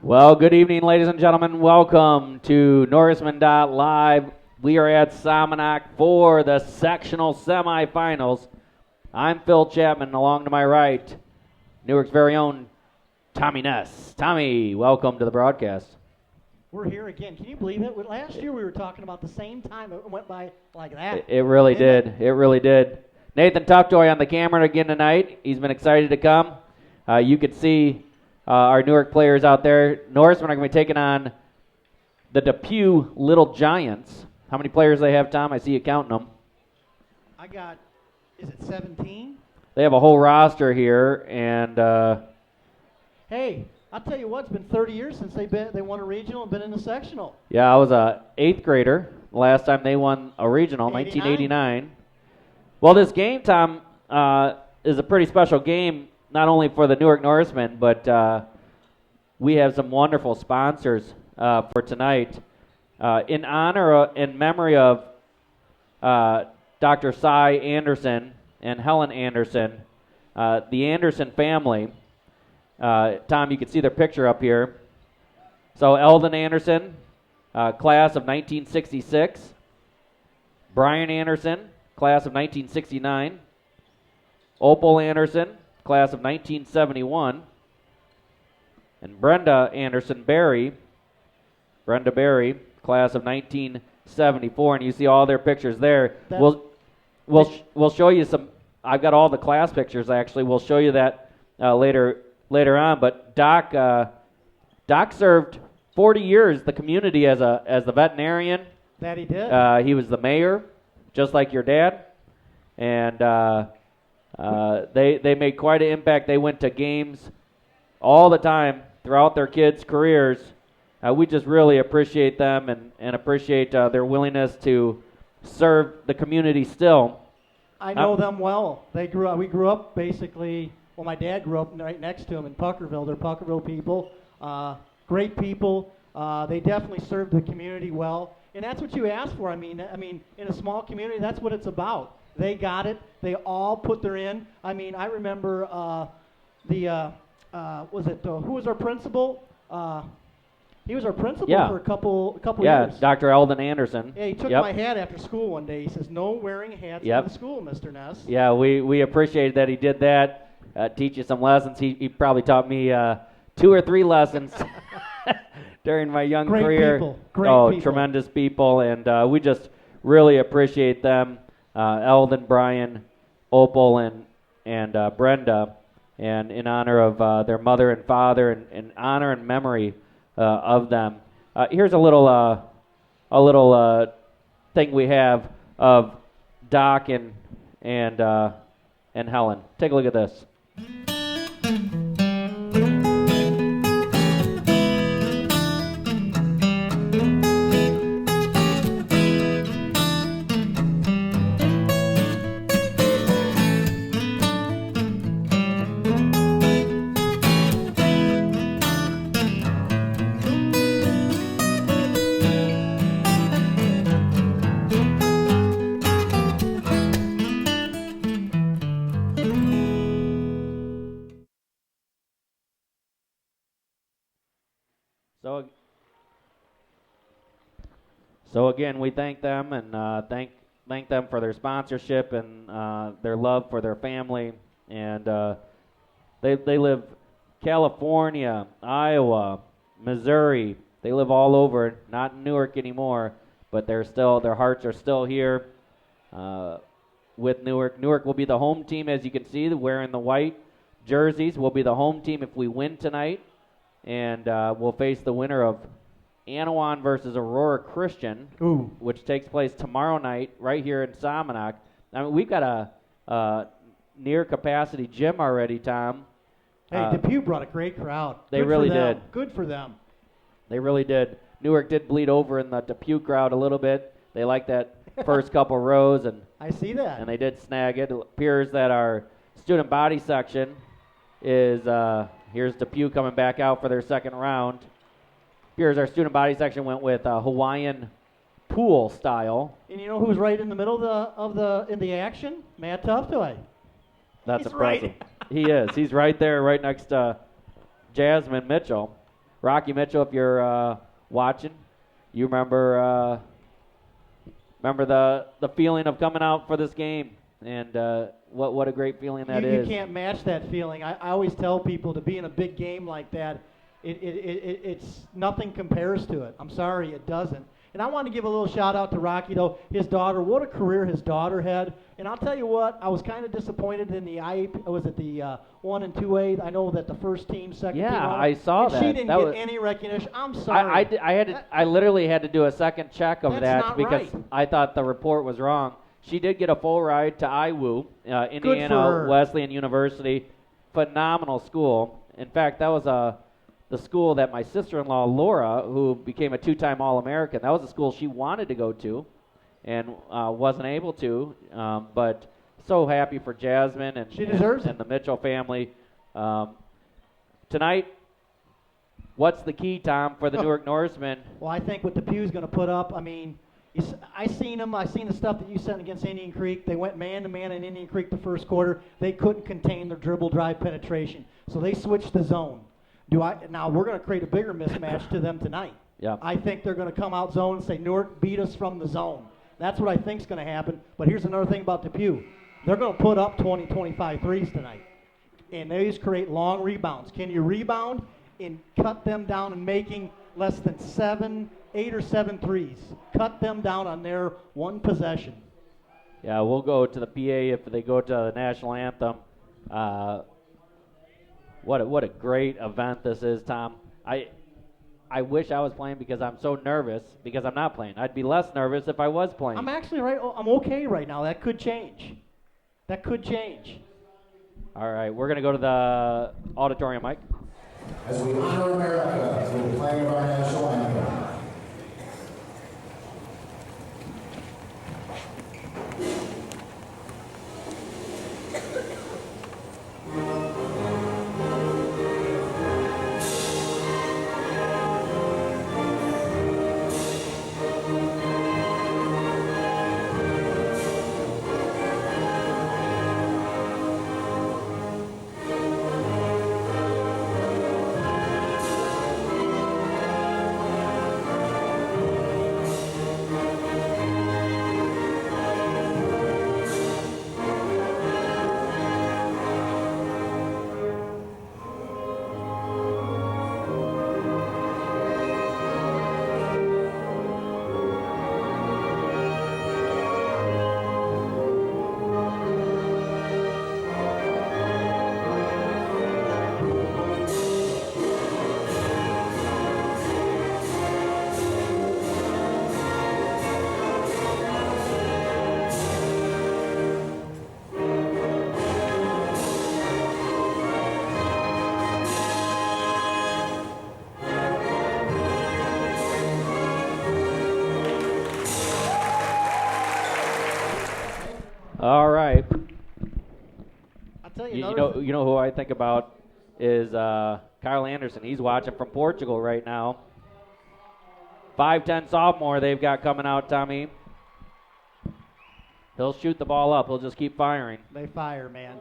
Well, good evening, ladies and gentlemen. Welcome to Norsemen Live. We are at Semifinal for the sectional semifinals. I'm Phil Chapman. Along to my right, Newark's very own Tommy Ness. Tommy, welcome to the broadcast. We're here again. Can you believe it? Last year we were talking about the same time. It went by like that. It really did. It really did. Nathan Tuftoy on the camera again tonight. He's been excited to come. You could see our Newark players out there. Norsemen are going to be taking on the Depue Little Giants. How many players they have, Tom? I see you counting them. I got, is it 17? They have a whole roster here, and hey, I'll tell you what, it's been 30 years since they won a regional and been in the sectional. yeah, I was a 8th grader the last time they won a regional, 89. 1989. Well, this game, Tom, is a pretty special game, not only for the Newark Norsemen, but we have some wonderful sponsors for tonight. In honor and memory of Dr. Cy Anderson and Helen Anderson, the Anderson family. Tom, you can see their picture up here. So Eldon Anderson, class of 1966. Brian Anderson, class of 1969. Opal Anderson, class of 1971. And Brenda Anderson Berry, class of 1974. And you see all their pictures there. We'll show you some. I've got all the class pictures actually. We'll show you that later on. But Doc served 40 years the community as the veterinarian. That he did. He was the mayor, just like your dad, and they made quite an impact. They went to games all the time throughout their kids' careers. We just really appreciate them and appreciate their willingness to serve the community still. I know them well. We grew up basically. Well, my dad grew up right next to him in Puckerville. They're Puckerville people, great people. They definitely served the community well, and that's what you ask for. I mean, in a small community, that's what it's about. They got it. They all put their in. I mean, I remember who was our principal? He was our principal for a couple years. Yeah, Dr. Eldon Anderson. Yeah, he took my hat after school one day. He says, "No wearing hats in the school, Mr. Ness." Yeah, we appreciated that he did that. Teach you some lessons. He probably taught me 2 or 3 lessons during my young career. Great people. Tremendous people, and we just really appreciate them. Eldon, Brian, Opal, and Brenda, and in honor of their mother and father, and in honor and memory of them. Here's a little thing we have of Doc and Helen. Take a look at this. So again, we thank them and thank them for their sponsorship and their love for their family. And they live California, Iowa, Missouri. They live all over. Not in Newark anymore, but their hearts are still here with Newark. Newark will be the home team, as you can see, wearing the white jerseys. Will be the home team if we win tonight, and we'll face the winner of Anawan versus Aurora Christian, which takes place tomorrow night right here in Semifinal. I mean, we've got a near capacity gym already, Tom. Hey, Depue brought a great crowd. They really did. Good for them. They really did. Newark did bleed over in the Depue crowd a little bit. They liked that first couple rows, and I see that. And they did snag it. It appears that our student body section is here's Depue coming back out for their second round. Here's our student body section went with Hawaiian pool style. And you know who's right in the middle of the action? Matt Tuftoy. That's He's impressive. Right. He is. He's right there, right next to Jasmine Mitchell. Rocky Mitchell, if you're watching, you remember the feeling of coming out for this game, and what a great feeling that is. You can't match that feeling. I always tell people to be in a big game like that, it's nothing compares to it. I'm sorry, it doesn't. And I want to give a little shout out to Rocky, though. His daughter, what a career his daughter had. And I'll tell you what, I was kind of disappointed in the 1 and 2A. I know that the first team, second team. Yeah, I saw that. She didn't get any recognition. I'm sorry. I literally had to do a second check of that because right. I thought the report was wrong. She did get a full ride to IWU, Indiana Wesleyan University. Phenomenal school. In fact, that was the school that my sister-in-law, Laura, who became a 2-time All-American, that was the school she wanted to go to and wasn't able to. But so happy for Jasmine and she deserves and the Mitchell family. Tonight, what's the key, Tom, for the Newark Norsemen? Well, I think what Depue's going to put up, I mean, I seen them. I seen the stuff that you sent against Indian Creek. They went man-to-man in Indian Creek the first quarter. They couldn't contain their dribble drive penetration, so they switched the zone. Now we're going to create a bigger mismatch to them tonight. Yeah. I think they're going to come out zone and say, Newark beat us from the zone. That's what I think is going to happen. But here's another thing about Depue. They're going to put up 20, 25 threes tonight. And they just create long rebounds. Can you rebound and cut them down and making less than 8 or 7 threes? Cut them down on their one possession. Yeah, we'll go to the PA if they go to the national anthem. What a great event this is, Tom. I wish I was playing because I'm so nervous because I'm not playing. I'd be less nervous if I was playing. I'm actually I'm okay right now. That could change. All right, we're going to go to the auditorium, Mike. As we honor America through the playing of our national anthem. All right. I'll tell you, You know who I think about is Kyle Anderson. He's watching from Portugal right now. 5'10" sophomore they've got coming out, Tommy. He'll shoot the ball up. He'll just keep firing. They fire, man.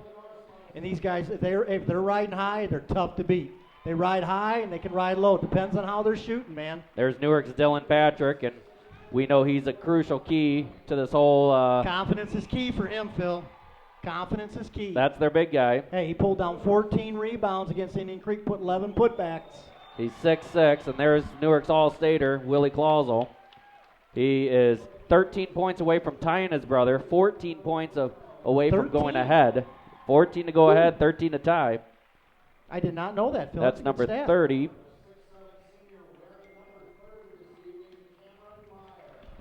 And these guys, if they're riding high, they're tough to beat. They ride high and they can ride low. Depends on how they're shooting, man. There's Newark's Dylan Patrick, and we know he's a crucial key to this whole. Confidence is key for him, Phil. Confidence is key. That's their big guy. Hey, he pulled down 14 rebounds against Indian Creek, put 11 putbacks. He's 6'6", and there's Newark's All-Stater, Willie Clausel. He is 13 points away from tying his brother, 14 points away from going ahead. 14 to go ahead, 13 to tie. I did not know that, Phil. That's number 30.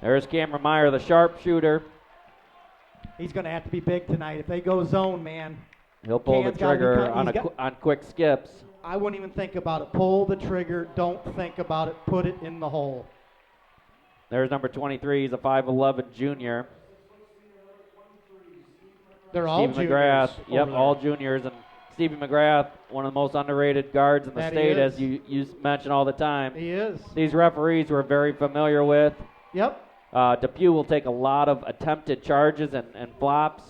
There's Cameron Meyer, the sharpshooter. He's going to have to be big tonight. If they go zone, man. He'll pull the trigger on quick skips. I wouldn't even think about it. Pull the trigger. Don't think about it. Put it in the hole. There's number 23. He's a 5'11" junior. They're all Stephen juniors. McGrath. Yep, all juniors. And Stephen McGrath, one of the most underrated guards in the state, as you mention all the time. He is. These referees we're very familiar with. Yep. Depue will take a lot of attempted charges and flops.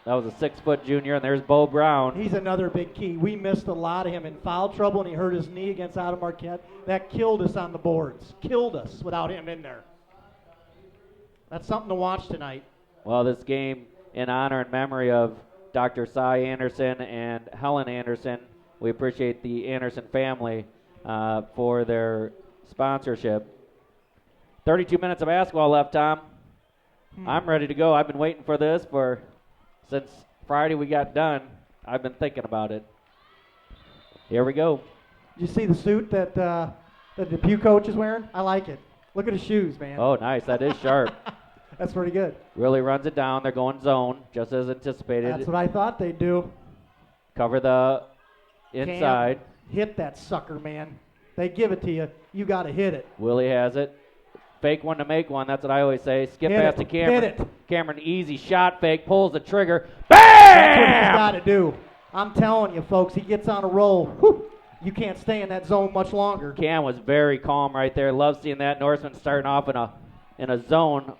That was a 6-foot junior, and there's Bo Brown. He's another big key. We missed a lot of him in foul trouble, and he hurt his knee against Otto Marquette. That killed us on the boards. Killed us without him in there. That's something to watch tonight. Well, this game in honor and memory of Dr. Cy Anderson and Helen Anderson. We appreciate the Anderson family for their sponsorship. 32 minutes of basketball left, Tom. I'm ready to go. I've been waiting for this since Friday we got done. I've been thinking about it. Here we go. Did you see the suit that the Depue coach is wearing? I like it. Look at his shoes, man. Oh, nice. That is sharp. That's pretty good. Really runs it down. They're going zone, just as anticipated. That's what I thought they'd do. Cover the inside. Cam, hit that sucker, man. They give it to you. You got to hit it. Willie has it. Fake one to make one. That's what I always say. Skip Hit pass it. to Cameron. Hit it. Cameron, easy shot fake, pulls the trigger. That's what he's BAM! got to do. I'm telling you, folks, he gets on a roll. Whew. You can't stay in that zone much longer. Cam was very calm right there. Love seeing that. Norseman starting off in a zone,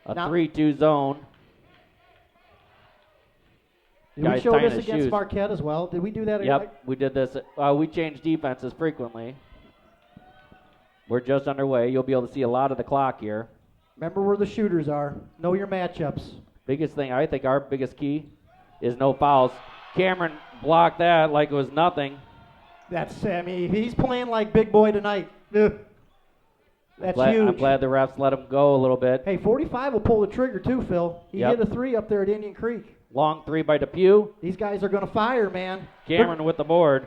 a 3-2 zone. Did we Guys show tying this his against shoes. Marquette as well? Did we do that? Yep, we did this. We change defenses frequently. We're just underway. You'll be able to see a lot of the clock here. Remember where the shooters are. Know your matchups. Biggest thing, I think our biggest key is no fouls. Cameron blocked that like it was nothing. He's playing like big boy tonight. Ugh. That's huge. I'm glad the refs let him go a little bit. Hey, 45 will pull the trigger too, Phil. He hit a 3 up there at Indian Creek. Long 3 by Depue. These guys are going to fire, man. Cameron with the board.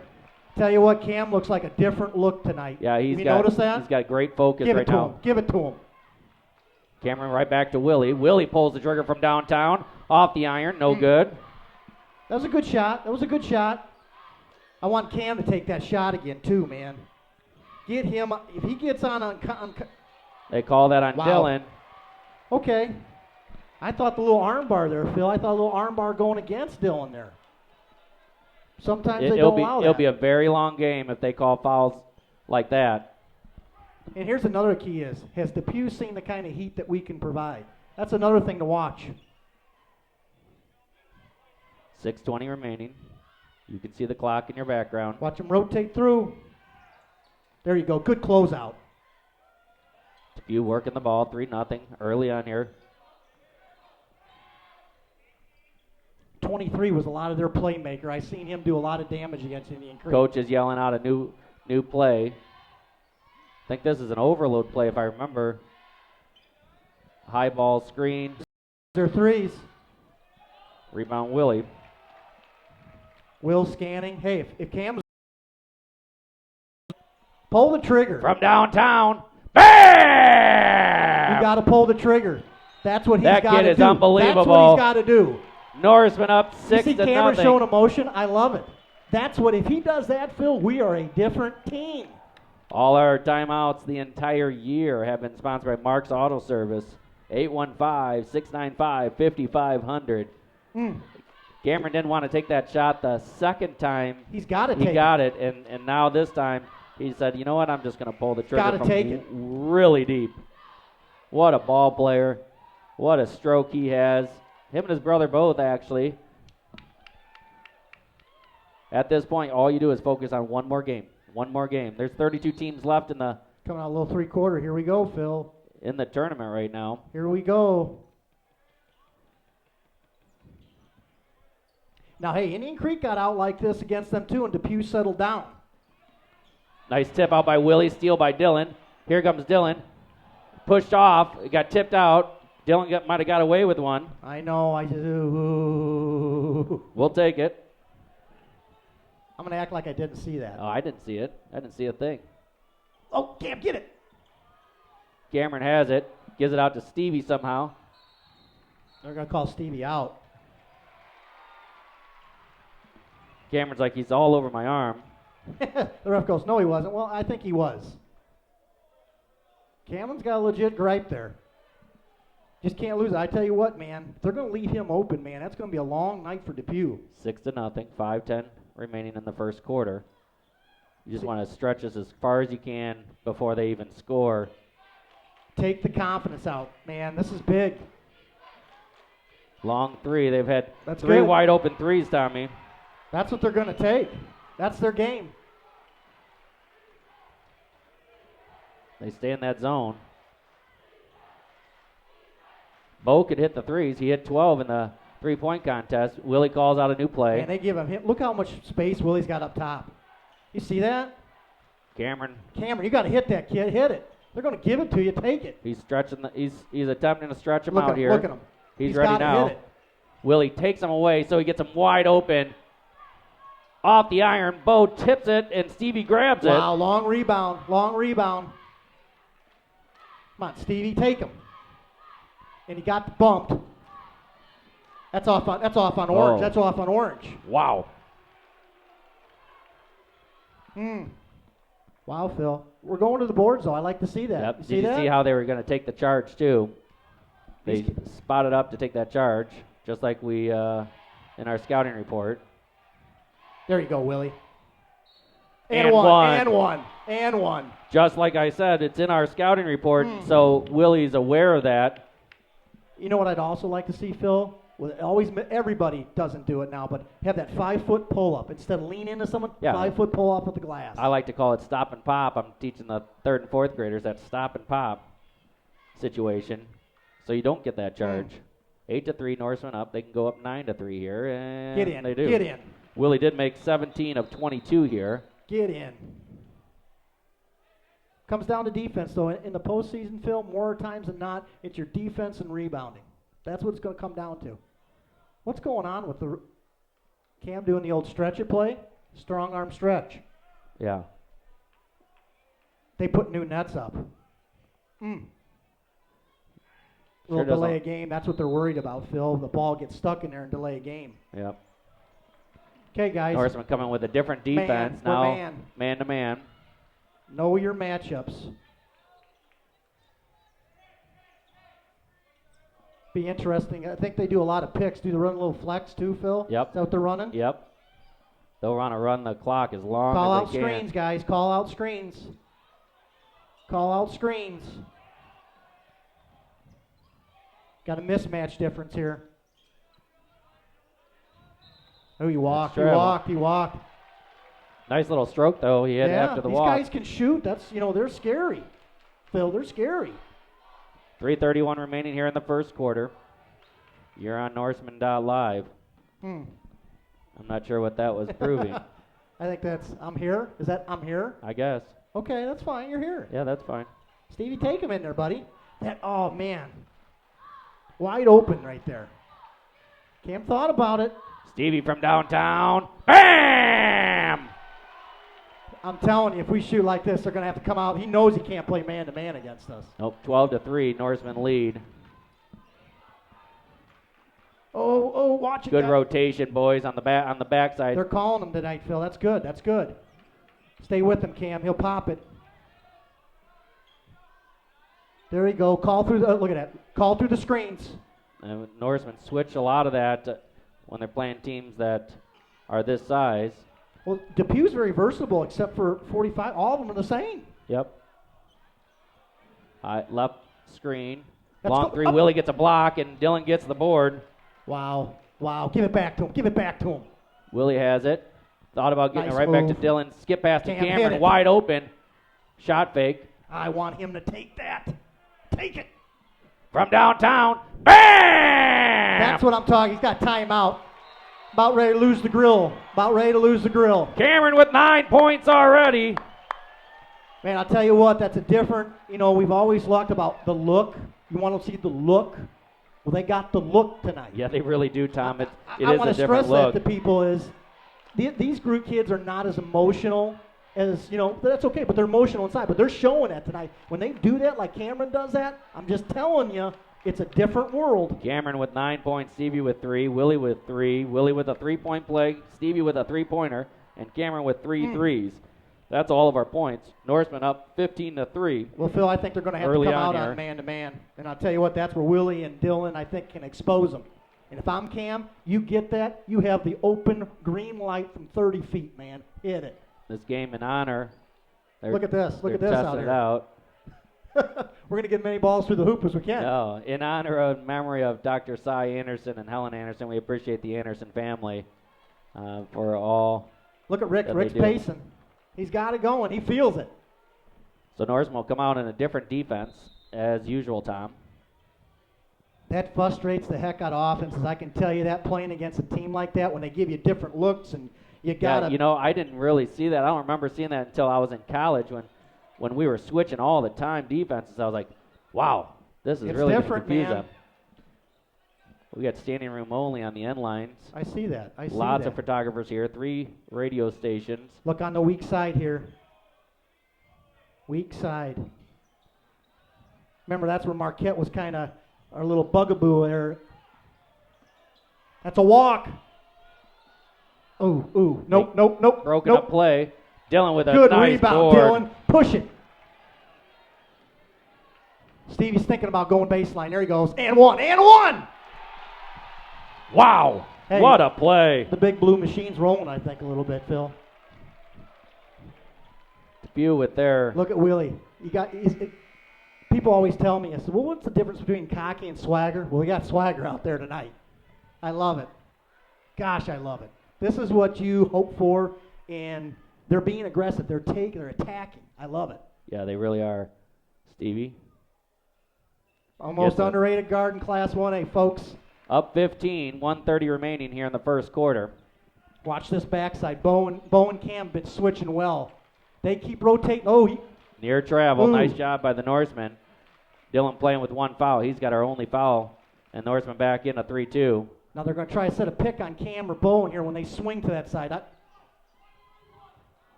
Tell you what, Cam looks like a different look tonight. Yeah, notice that? He's got great focus Give right it to now. him. Give it to him. Cameron right back to Willie. Willie pulls the trigger from downtown. Off the iron. No good. That was a good shot. That was a good shot. I want Cam to take that shot again, too, man. Get him. If he gets on They call that on Wow. Dylan. okay. I thought the little arm bar there, Phil. I thought a little arm bar going against Dylan there. Sometimes they don't allow that. It'll be a very long game if they call fouls like that. And here's another key is, has Depue seen the kind of heat that we can provide? That's another thing to watch. 6:20 remaining. You can see the clock in your background. Watch them rotate through. There you go. Good closeout. Depue working the ball, 3-0 early on here. 23 was a lot of their playmaker. I seen him do a lot of damage against Indian Creek. Coach is yelling out a new play. I think this is an overload play if I remember. High ball screen. They're threes. Rebound Willie. Will scanning. Hey, if Cam's pull the trigger. From downtown. BAM! You got to pull the trigger. That's what he's got to do. That kid is unbelievable. That's what he's got to do. Norseman up 6-0. You see Cameron showing emotion? I love it. That's what, if he does that, Phil, we are a different team. All our timeouts the entire year have been sponsored by Mark's Auto Service. 815-695-5500. Cameron didn't want to take that shot the second time. He's got to take it. He got it, and now this time he said, you know what, I'm just going to pull the trigger Gotta from take it. really deep. What a ball player. What a stroke he has. Him and his brother both, actually. At this point, all you do is focus on one more game. One more game. There's 32 teams left in the Coming out a little three-quarter. Here we go, Phil. in the tournament right now. Here we go. Now, hey, Indian Creek got out like this against them, too, and Depue settled down. Nice tip out by Willie. Steal by Dylan. Here comes Dylan. Pushed off. It got tipped out. Dylan might have got away with one. I know. We'll take it. I'm going to act like I didn't see that. Oh, I didn't see it. I didn't see a thing. Oh, Cam, get it. Cameron has it. Gives it out to Stevie somehow. They're going to call Stevie out. Cameron's like, he's all over my arm. The ref goes, no, he wasn't. Well, I think he was. Cameron's got a legit gripe there. Just can't lose it. I tell you what, man, if they're going to leave him open, man, that's going to be a long night for Depue. 6-0. 5:10 remaining in the first quarter. You just want to stretch this as far as you can before they even score. Take the confidence out, man. This is big. Long three. They've had That's three good. wide open threes, Tommy. That's what they're going to take. That's their game. They stay in that zone. Bo could hit the threes. He hit 12 in the three-point contest. Willie calls out a new play. And they give him. Look how much space Willie's got up top. You see that? Cameron. You got to hit that kid. Hit it. They're going to give it to you. Take it. He's stretching. He's attempting to stretch him Look out at him. here. Look at him. He's gotta ready now. hit it. Willie takes him away, so he gets him wide open. Off the iron. Bo tips it, and Stevie grabs it. Wow, long rebound. Long rebound. Come on, Stevie, take him. And he got bumped. That's off on Orange. Oh. That's off on Orange. Wow. Wow, Phil. We're going to the boards, though. I like to see that. Yep. You Did see you that? see how they were going to take the charge, too? They spotted up to take that charge, just like we in our scouting report. There you go, Willie. And one. And one. And one. Just like I said, it's in our scouting report, so Willie's aware of that. You know what I'd also like to see, Phil? Well, everybody doesn't do it now, but have that 5-foot pull-up. Instead of lean into someone, Yeah. 5-foot pull-up with the glass. I like to call it stop and pop. I'm teaching the 3rd and 4th graders that stop and pop situation, so you don't get that charge. 8-3, Norsemen up. They can go up 9-3 here, and Get in. they do. Get in. Willie did make 17 of 22 here. Get in. Comes down to defense, though. In the postseason, Phil, more times than not, it's your defense and rebounding. That's what it's going to come down to. What's going on with the Cam doing the old stretch it play? Strong arm stretch. Yeah. They put new nets up. Little Sure delay a doesn't- game. That's what they're worried about, Phil. The ball gets stuck in there and delay a game. Yep. Okay, guys. Norseman coming with a different defense we're now. Man to man. Know your matchups. Be interesting. I think they do a lot of picks. Do they run a little flex too, Phil? Yep. Is that what they're running? Yep. They'll run the clock as long Call as out they can. screens, guys. Call out screens. Call out screens. Got a mismatch difference here. Oh, he walked. He travel. walked. He walked. Nice little stroke, though, he had after the these walk. guys can shoot. That's, they're scary. Phil, they're scary. 3:31 remaining here in the first quarter. You're on Norseman.live. I'm not sure what that was proving. I think that's, I'm here. Is that I'm here? I guess. Okay, that's fine. You're here. Yeah, that's fine. Stevie, take him in there, buddy. Oh, man. Wide open right there. Cam thought about it. Stevie from downtown. Bam! I'm telling you, if we shoot like this, they're going to have to come out. He knows he can't play man-to-man against us. Nope, 12-3, Norseman lead. Oh, watch it. Good rotation, boys, on the backside. They're calling him tonight, Phil. That's good. That's good. Stay with him, Cam. He'll pop it. There you go. Call through the, look at that. Call through the screens. And Norsemen switch a lot of that when they're playing teams that are this size. Well, Depue's very versatile except for 45. All of them are the same. Yep. Left screen. Let's Long go. three. Up. Willie gets a block, and Dylan gets the board. Wow. Give it back to him. Give it back to him. Willie has it. Thought about getting Nice it right back move. to Dylan. Skip pass to Cam, hit Cameron. it. Wide open. Shot fake. I want him to take that. Take it. From downtown. Bam! That's what I'm talking. He's got timeout. About ready to lose the grill. Cameron with 9 points already. Man, I'll tell you what, that's a different, we've always talked about the look. You want to see the look? Well, they got the look tonight. Yeah, they really do, Tom. It I is want a to different stress look. that to people is these group kids are not as emotional as, that's okay, but they're emotional inside. But they're showing that tonight. When they do that like Cameron does that, I'm just telling you, it's a different world. Cameron with 9 points, Stevie with 3, Willie with 3, Willie with a 3-point play, Stevie with a 3-pointer, and Cameron with 3 threes. That's all of our points. Norseman up 15-3. Well, Phil, I think they're going to have Early to come on out here. on man-to-man. And I'll tell you what, that's where Willie and Dylan, I think, can expose them. And if I'm Cam, you get that, you have the open green light from 30 feet, man. Hit it. This game in honor. Look at this. Look They're at this out testing here. it out. We're going to get as many balls through the hoop as we can. No, in honor of memory of Dr. Cy Anderson and Helen Anderson, we appreciate the Anderson family for all. Look at Rick. that Rick's they do. pacing. He's got it going. He feels it. So Norsemen will come out in a different defense as usual, Tom. That frustrates the heck out of offenses. I can tell you that playing against a team like that when they give you different looks and you got to. Yeah, you know, I didn't really see that. I don't remember seeing that until I was in college when we were switching all the time defenses. I was like, wow, this is It's really going to different, confuse man. them. We got standing room only on the end lines. I see that. I see Lots that. of photographers here, 3 radio stations. Look on the weak side here. Weak side. Remember, that's where Marquette was kind of our little bugaboo there. That's a walk. Ooh. Nope. Broken up play. Dylan with a Good nice rebound, board. Dylan. Push it. Stevie's thinking about going baseline. There he goes. And one. Wow, Hey. what a play. The big blue machine's rolling, I think, a little bit, Phil. Depue with their Look at Willie. People always tell me, I said, well, what's the difference between cocky and swagger? Well, we got swagger out there tonight. I love it. Gosh, I love it. This is what you hope for, and they're being aggressive. They're attacking. I love it. Yeah, they really are. Stevie. Almost Yes, sir. underrated guard in Class 1A, folks. Up 15, 1:30 remaining here in the first quarter. Watch this backside. Bo and Cam been switching well. They keep rotating. Oh, Near travel. Ooh. Nice job by the Norsemen. Dylan playing with 1 foul. He's got our only foul. And Norsemen back in a 3-2. now they're going to try to set a pick on Cam or Bo here when they swing to that side.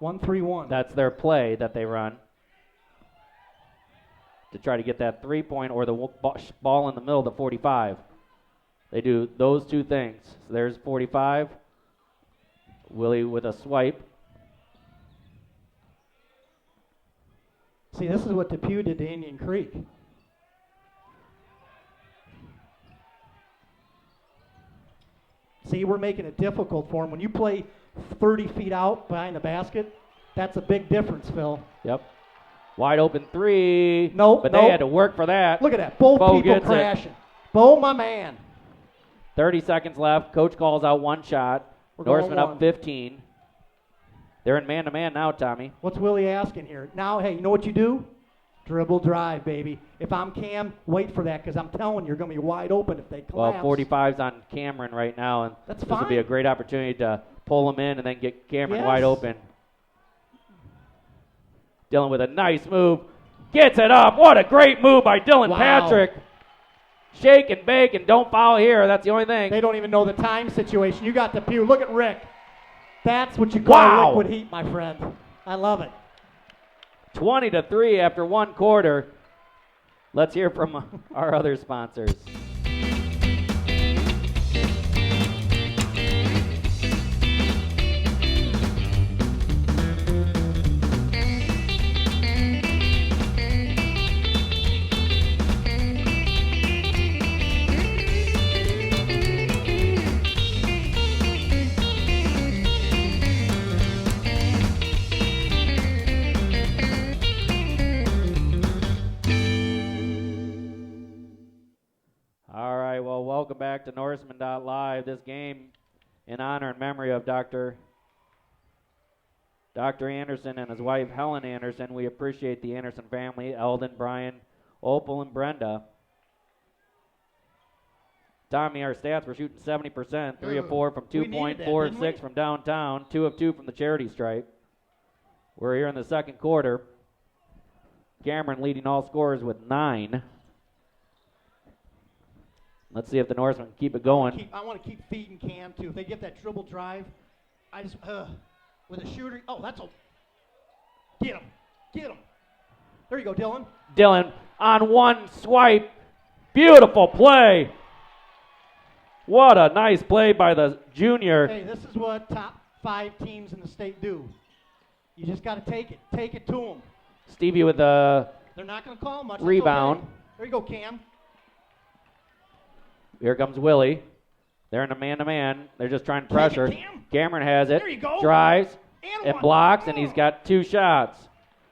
1-3-1. That's their play that they run to try to get that 3-point or the ball in the middle to 45. They do those two things. So there's 45. Willie with a swipe. See, this is what Depue did to Indian Creek. See, we're making it difficult for them. When you play 30 feet out behind the basket, that's a big difference, Phil. Yep. Wide open 3. Nope, But nope. they had to work for that. Look at that. Both Bo people gets it. crashing. Bo, my man. 30 seconds left. Coach calls out 1 shot. We're going Norsemen one. up 15. They're in man-to-man now, Tommy. What's Willie asking here? Now, hey, you know what you do? Dribble drive, baby. If I'm Cam, wait for that because I'm telling you, you're going to be wide open if they collapse. Well, 45's on Cameron right now, and That's this would be fine. a great opportunity to pull him in and then get Cameron Yes. wide open. Dylan with a nice move. Gets it up. What a great move by Dylan Wow. Patrick. Shake and bake and don't foul here. That's the only thing. They don't even know the time situation. You got the pew. Look at Rick. That's what you call Wow. liquid heat, my friend. I love it. 20-3 after 1 quarter. Let's hear from our other sponsors. All right, well, welcome back to Norsemen.live. This game in honor and memory of Dr. Anderson and his wife, Helen Anderson. We appreciate the Anderson family, Eldon, Brian, Opal, and Brenda. Tommy, our stats were shooting 70%, 3 of 4 from 2 We needed point, that, 4 of didn't we? 6 from downtown, 2 of 2 from the charity stripe. We're here in the second quarter. Cameron leading all scorers with 9. Let's see if the Norsemen can keep it going. I want to keep feeding Cam, too. If they get that dribble drive, I just, with a shooter. Oh, that's a. Get him. Get him. There you go, Dylan. Dylan on 1 swipe. Beautiful play. What a nice play by the junior. Hey, this is what top 5 teams in the state do. You just got to take it. Take it to them. Stevie with the They're not going to call much. That's rebound. okay. There you go, Cam. Here comes Willie. They're in a man-to-man. They're just trying to Take it, pressure. Cam. Cameron has it. There you go. Drives And and one. blocks, and Oh. he's got 2 shots.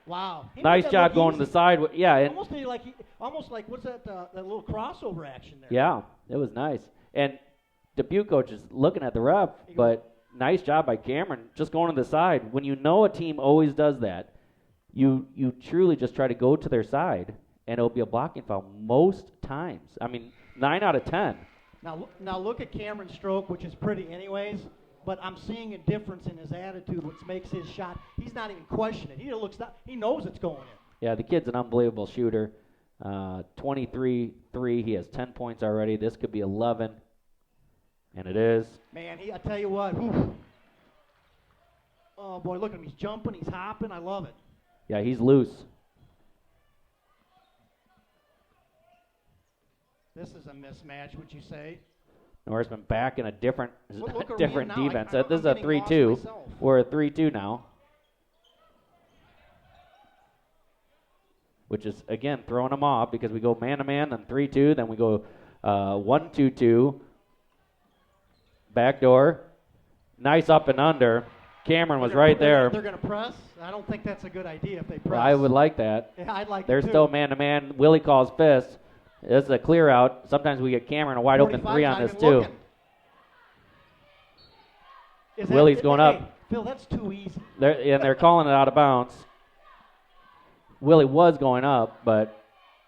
Wow. He Nice made that job look going to the easy. side. Yeah, and Almost like what's that little crossover action there? yeah, it was nice. And Depue coach is looking at the ref, but nice job by Cameron just going to the side. When you know a team always does that, you truly just try to go to their side, and it'll be a blocking foul most times. I mean, 9 out of 10. Now look at Cameron's stroke, which is pretty anyways, but I'm seeing a difference in his attitude, which makes his shot. He's not even questioning it. He knows it's going in. Yeah, the kid's an unbelievable shooter. 23-3. He has 10 points already. This could be 11. And it is. Man, I tell you what. Whew. Oh, boy, look at him. He's jumping. He's hopping. I love it. Yeah, he's loose. This is a mismatch, would you say? Norsemen back in a different defense. This is a 3-2. We're a 3-2 now. Which is, again, throwing them off because we go man-to-man, then 3-2, then we go 1-2-2. Backdoor. Nice up and under. Cameron was right there. They're going to press? I don't think that's a good idea if they press. Well, I would like that. Yeah, I'd like They're it too. still man-to-man. Willie calls fist. This is a clear out. Sometimes we get Cameron a wide open 3 on this, too. Willie's going up. Hey, Phil, that's too easy. They're calling it out of bounds. Willie was going up, but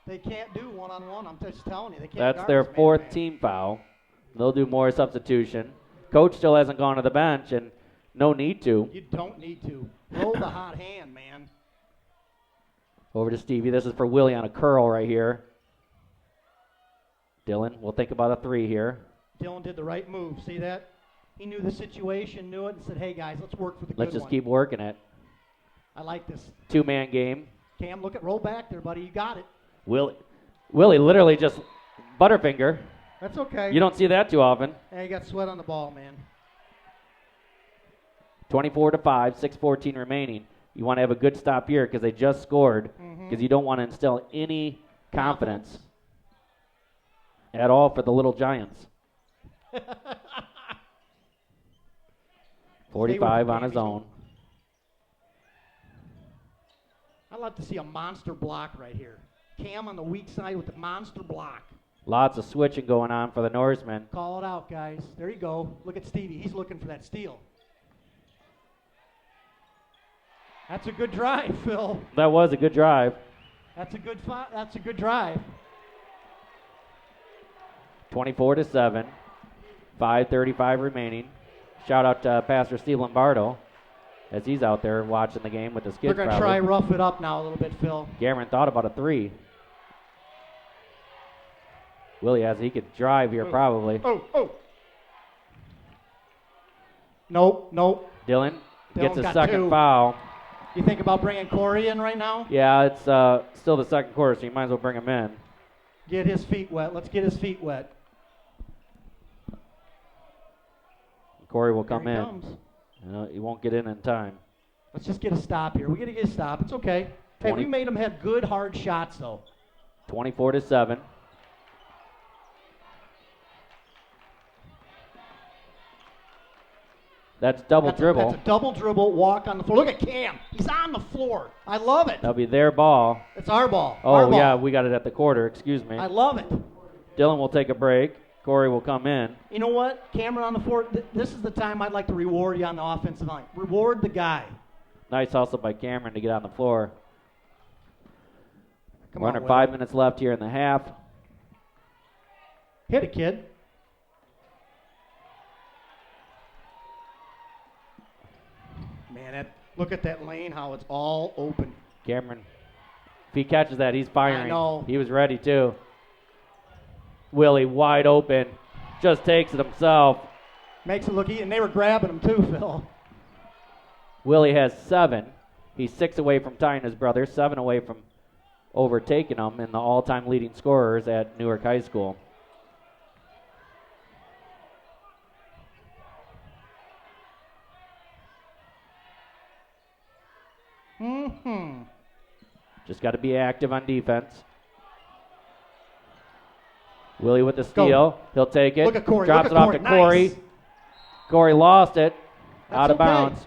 they can't do one-on-one. I'm just telling you. They can't. That's their fourth team foul. They'll do more substitution. Coach still hasn't gone to the bench, and no need to. You don't need to. Roll the hot hand, man. Over to Stevie. This is for Willie on a curl right here. Dylan, we'll think about a 3 here. Dylan did the right move. See that? He knew the situation, knew it, and said, hey, guys, let's work for the Let's just keep working it. I like this. 2-man game. Cam, roll back there, buddy. You got it. Willie literally just butterfinger. That's okay. You don't see that too often. Hey, you got sweat on the ball, man. 24-5, 6:14 remaining. You want to have a good stop here because they just scored, because you don't want to instill any confidence at all for the little Giants. 45 on his own. I'd love to see a monster block right here. Cam on the weak side with the monster block. Lots of switching going on for the Norsemen. Call it out, guys. There you go. Look at Stevie. He's looking for that steal. That's a good drive, Phil. That was a good drive. That's a good drive. 24-7, 5:35 remaining. Shout out to Pastor Steve Lombardo as he's out there watching the game with his kids. They're going to try rough it up now a little bit, Phil. Cameron thought about a 3. Willie he could drive here probably. Nope. Dylan gets his got second 2. foul. You think about bringing Corey in right now? Yeah, it's still the second quarter, so you might as well bring him in. Get his feet wet. Let's get his feet wet. Corey will come Here he in. comes. He won't get in time. Let's just get a stop here. We got to get a stop. It's okay. Hey, we made them have good, hard shots, though. 24-7. That's double dribble. That's a double dribble, walk on the floor. Look at Cam. He's on the floor. I love it. That'll be their ball. It's our ball. Oh, yeah, we got it at the quarter. Excuse me. I love it. Dylan will take a break. Corey will come in. You know what? Cameron on the floor. This is the time I'd like to reward you on the offensive line. Reward the guy. Nice hustle by Cameron to get on the floor. Come We're on, under 5 minutes left here in the half. Hit it, kid. Man, look at that lane, how it's all open. Cameron, if he catches that, he's firing. I know. He was ready, too. Willie wide open. Just takes it himself. Makes it look easy, and they were grabbing him, too, Phil. Willie has 7. He's 6 away from tying his brother, 7 away from overtaking him in the all-time leading scorers at Newark High School. Just got to be active on defense. Willie with the steal. He'll take it. Look at Corey. Drops it off to Corey. Nice. Corey lost it. Out of bounds.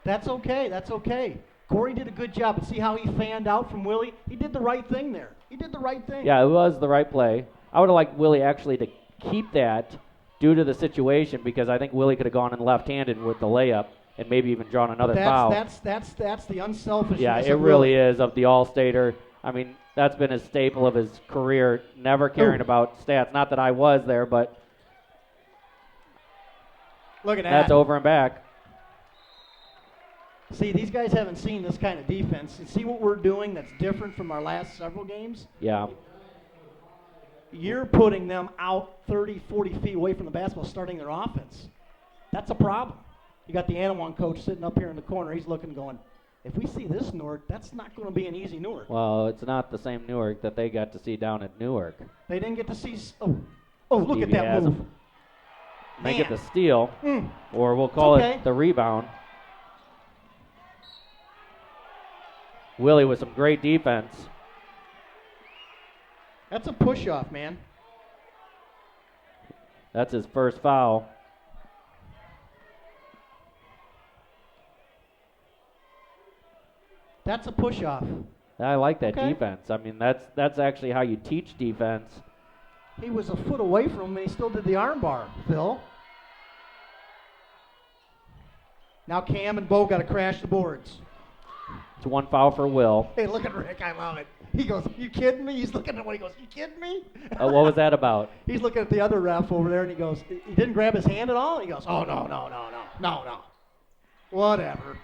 That's okay. Corey did a good job, but see how he fanned out from Willie? He did the right thing there. He did the right thing. Yeah, it was the right play. I would have liked Willie actually to keep that due to the situation because I think Willie could have gone in left-handed with the layup and maybe even drawn another foul. That's the unselfishness. Yeah, it of really is of the All-Stater. I mean, that's been a staple of his career, never caring about stats. Not that I was there, but look at that. That's over and back. See, these guys haven't seen this kind of defense. You see what we're doing that's different from our last several games? Yeah. You're putting them out 30, 40 feet away from the basketball, starting their offense. That's a problem. You got the Anawan coach sitting up here in the corner. He's looking going, if we see this Newark, that's not going to be an easy Newark. Well, it's not the same Newark that they got to see down at Newark. They didn't get to see. Look at that move. Make it the steal, or we'll call it the rebound. Willie with some great defense. That's a push-off, man. That's his first foul. That's a push-off. I like that defense. I mean, that's actually how you teach defense. He was a foot away from him, and he still did the arm bar, Phil. Now Cam and Bo got to crash the boards. It's one foul for Will. Hey, look at Rick. I love it. He goes, you kidding me? He's looking at what he goes, you kidding me? What was that about? He's looking at the other ref over there, and he goes, he didn't grab his hand at all? He goes, oh, no. Whatever.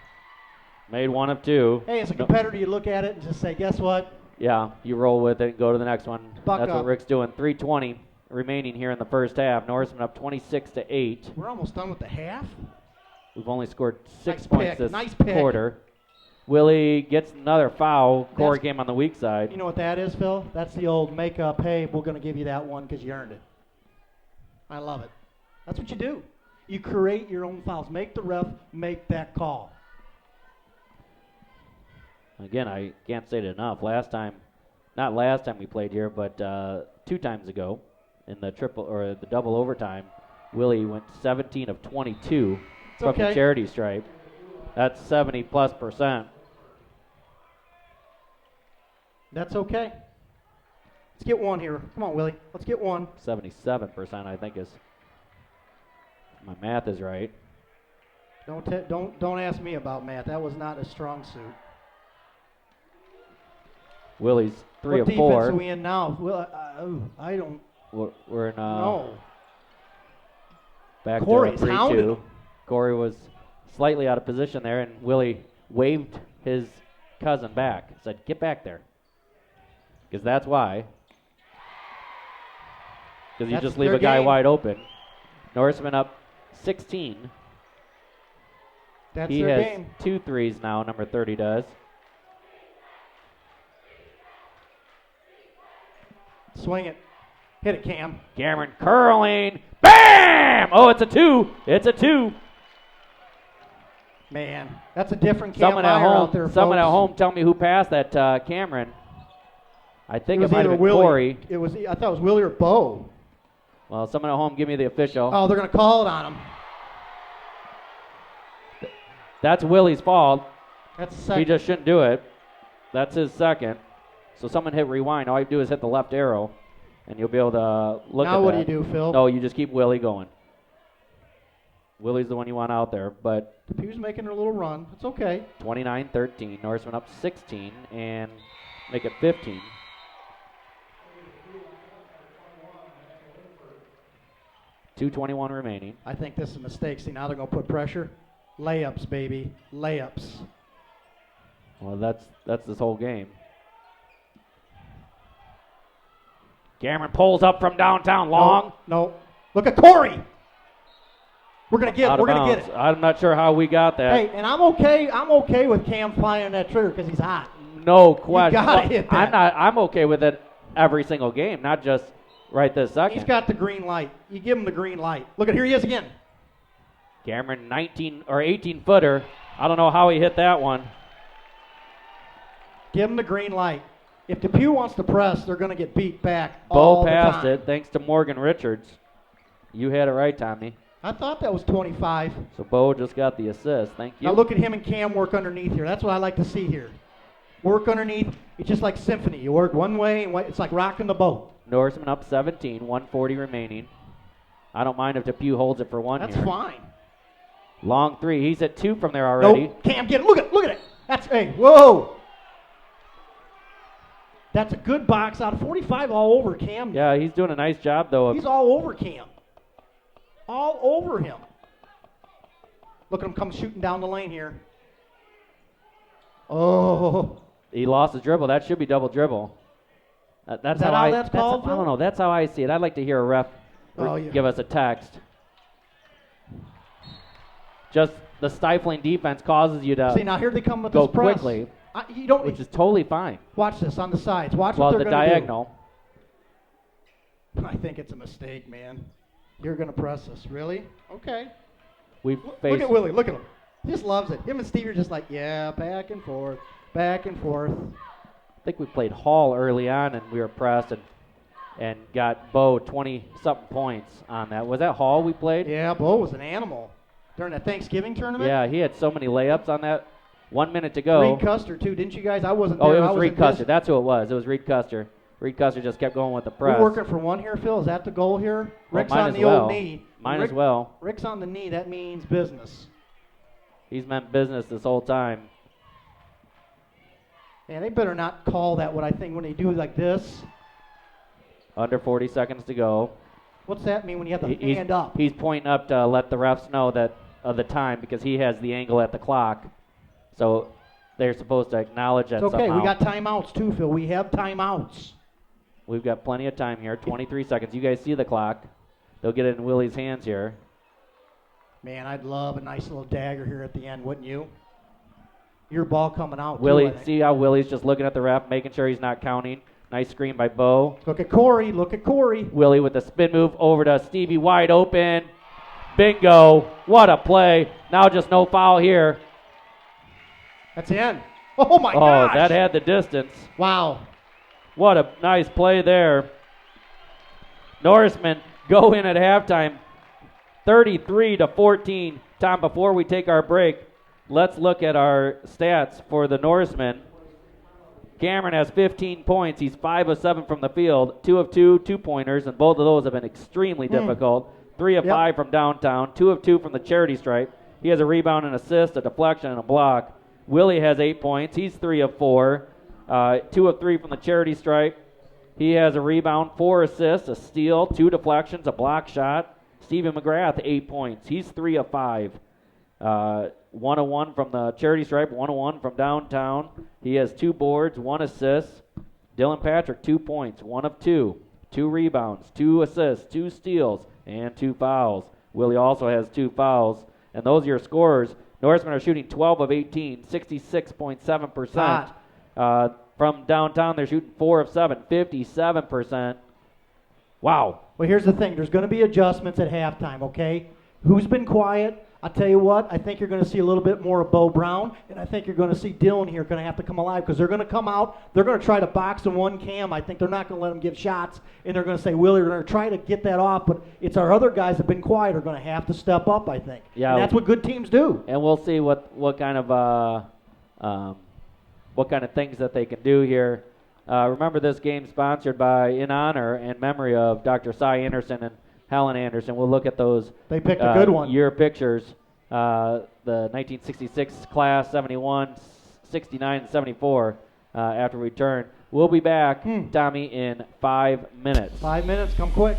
Made one of two. Hey, as a competitor, you look at it and just say, guess what? Yeah, you roll with it and go to the next one. Buck That's up. what Rick's doing. 3:20 remaining here in the first half. Norsemen up 26-8. We're almost done with the half. We've only scored 6 Nice points pick. this Nice pick. quarter. Willie gets another foul. Corey came on the weak side. You know what that is, Phil? That's the old make-up, hey, we're going to give you that one because you earned it. I love it. That's what you do. You create your own fouls. Make the ref make that call. Again, I can't say it enough. Not last time we played here, but 2 times ago in the double overtime, Willie went 17 of 22 from the charity stripe. That's 70+%. That's okay. Let's get one here. Come on, Willie. Let's get one. 77%, I think, is my math is right. Don't ask me about math. That was not a strong suit. Willie's 3 what of 4. What defense are we in now? I don't. We're in. No. Back Corey's to 3-2. hounding him. Corey was slightly out of position there, and Willie waved his cousin back. Said, "Get back there," because that's why. Because you just leave a guy wide open. Norseman up 16. That's he their has game. 2 threes now. Number 30 does. Swing it. Hit it, Cam. Cameron curling. Bam! Oh, it's a 2. It's a 2. Man, that's a different Cam Meyer out there, Someone folks. at home tell me who passed that Cameron. I think it might have been Willie. Corey. I thought it was Willie or Bo. Well, someone at home give me the official. Oh, they're going to call it on him. That's Willie's fault. That's the second. He just shouldn't do it. That's his second. So someone hit rewind. All you do is hit the left arrow, and you'll be able to look at that. Now what do you do, Phil? No, you just keep Willie going. Willie's the one you want out there, but Depue's making a little run. It's okay. 29-13. Norseman up 16 and make it 15. .221 remaining. I think this is a mistake. See, now they're going to put pressure. Layups, baby. Layups. Well, that's this whole game. Cameron pulls up from downtown. Long. No. Look at Corey. We're going to get it. We're going to get it. I'm not sure how we got that. Hey, and I'm okay with Cam firing that trigger because he's hot. No question. You got to hit that. I'm okay with it every single game, not just right this second. He's got the green light. You give him the green light. Look at here he is again. Cameron 19 or 18 footer. I don't know how he hit that one. Give him the green light. If Depue wants to press, they're going to get beat back Bo all the passed time. it thanks to Morgan Richards. You had it right, Tommy. I thought that was 25. So Bo just got the assist. Thank you. Now look at him and Cam work underneath here. That's what I like to see here. Work underneath. It's just like symphony. You work one way, and it's like rocking the boat. Norsemen up 17, 140 remaining. I don't mind if Depue holds it for one That's here. fine. Long three. He's at 2 from there already. Nope. Cam, get it. Look at it. That's, hey, whoa. That's a good box out of 45 all over Cam. Yeah, he's doing a nice job, though. He's all over Cam. All over him. Look at him come shooting down the lane here. Oh. He lost his dribble. That should be double dribble. That's Is that how that's called? I don't know. That's how I see it. I'd like to hear a ref Yeah. give us a text. Just the stifling defense causes you to See, now here they come with go this press. quickly, You don't, which is totally fine. watch this on the sides. Watch Well, what the they're going to do. diagonal. I think it's a mistake, man. You're going to press us. Really? Okay. We've Look faced. at Willie. Look at him. He just loves it. Him and Steve are just like, yeah, back and forth, back and forth. I think we played Hall early on, and we were pressed and got Bo 20-something points on that. Was that Hall we played? Yeah, Bo was an animal during that Thanksgiving tournament. Yeah, he had so many layups on that. 1 minute to go. Reed Custer, too. Didn't you guys? I wasn't Oh, there. it I was was Reed in Custer. Dis- That's who it was. It was Reed Custer. Reed Custer just kept going with the press. We're working for one here, Phil. Is that the goal here? Well, Rick's mine on as the well. old knee. Mine Rick- as well. Rick's on the knee. That means business. He's meant business this whole time. And they better not call that what I think when they do like this. Under 40 seconds to go. What's that mean when you have the He's- hand up? He's pointing up to let the refs know that of the time because he has the angle at the clock. So they're supposed to acknowledge that It's okay. somehow. We got timeouts too, Phil. We have timeouts. We've got plenty of time here. 23 seconds. You guys see the clock. They'll get it in Willie's hands here. Man, I'd love a nice little dagger here at the end, wouldn't you? Your ball coming out. too, I Willie, think. see how Willie's just looking at the ref, making sure he's not counting. Nice screen by Bo. Look at Corey. Look at Corey. Willie with the spin move over to Stevie, wide open. Bingo. What a play. Now just no foul here. That's in. Oh my Oh, gosh. that had the distance. Wow. What a nice play there. Norsemen go in at halftime, 33-14. Tom, before we take our break, let's look at our stats for the Norsemen. Cameron has 15 points. He's 5 of 7 from the field, 2 of 2 two-pointers, and both of those have been extremely difficult. 3 of 5 from downtown, 2 of 2 from the charity stripe. He has a rebound, an assist, a deflection, and a block. Willie has 8 points. He's 3 of 4, 2 of 3 from the charity stripe. He has a rebound, 4 assists, a steal, 2 deflections, a block shot. Stephen McGrath, 8 points. He's 3 of 5. 1 of 1 from the charity stripe, 1 of 1 from downtown. He has 2 boards, 1 assist. Dylan Patrick, 2 points, 1 of 2. 2 rebounds, 2 assists, 2 steals, and 2 fouls. Willie also has 2 fouls. And those are your scorers. Norsemen are shooting 12 of 18, 66.7%. From downtown, they're shooting 4 of 7, 57%. Wow. Well, here's the thing. There's going to be adjustments at halftime, okay? Who's been quiet? I'll tell you what. I think you're going to see a little bit more of Bo Brown, and I think you're going to see Dylan here going to have to come alive because they're going to come out. They're going to try to box in one Cam. I think they're not going to let him give shots, and they're going to say, Willie, we're going to try to get that off, but it's our other guys that have been quiet are going to have to step up, I think. Yeah. And that's what good teams do. And we'll see what kind of things that they can do here. Remember, this game sponsored by, in honor and memory of Dr. Cy Anderson and Helen Anderson. We'll look at those. They picked a good one. Year pictures. The 1966 class, 71, 69, and 74 after we return. We'll be back, Tommy, in 5 minutes. 5 minutes. Come quick.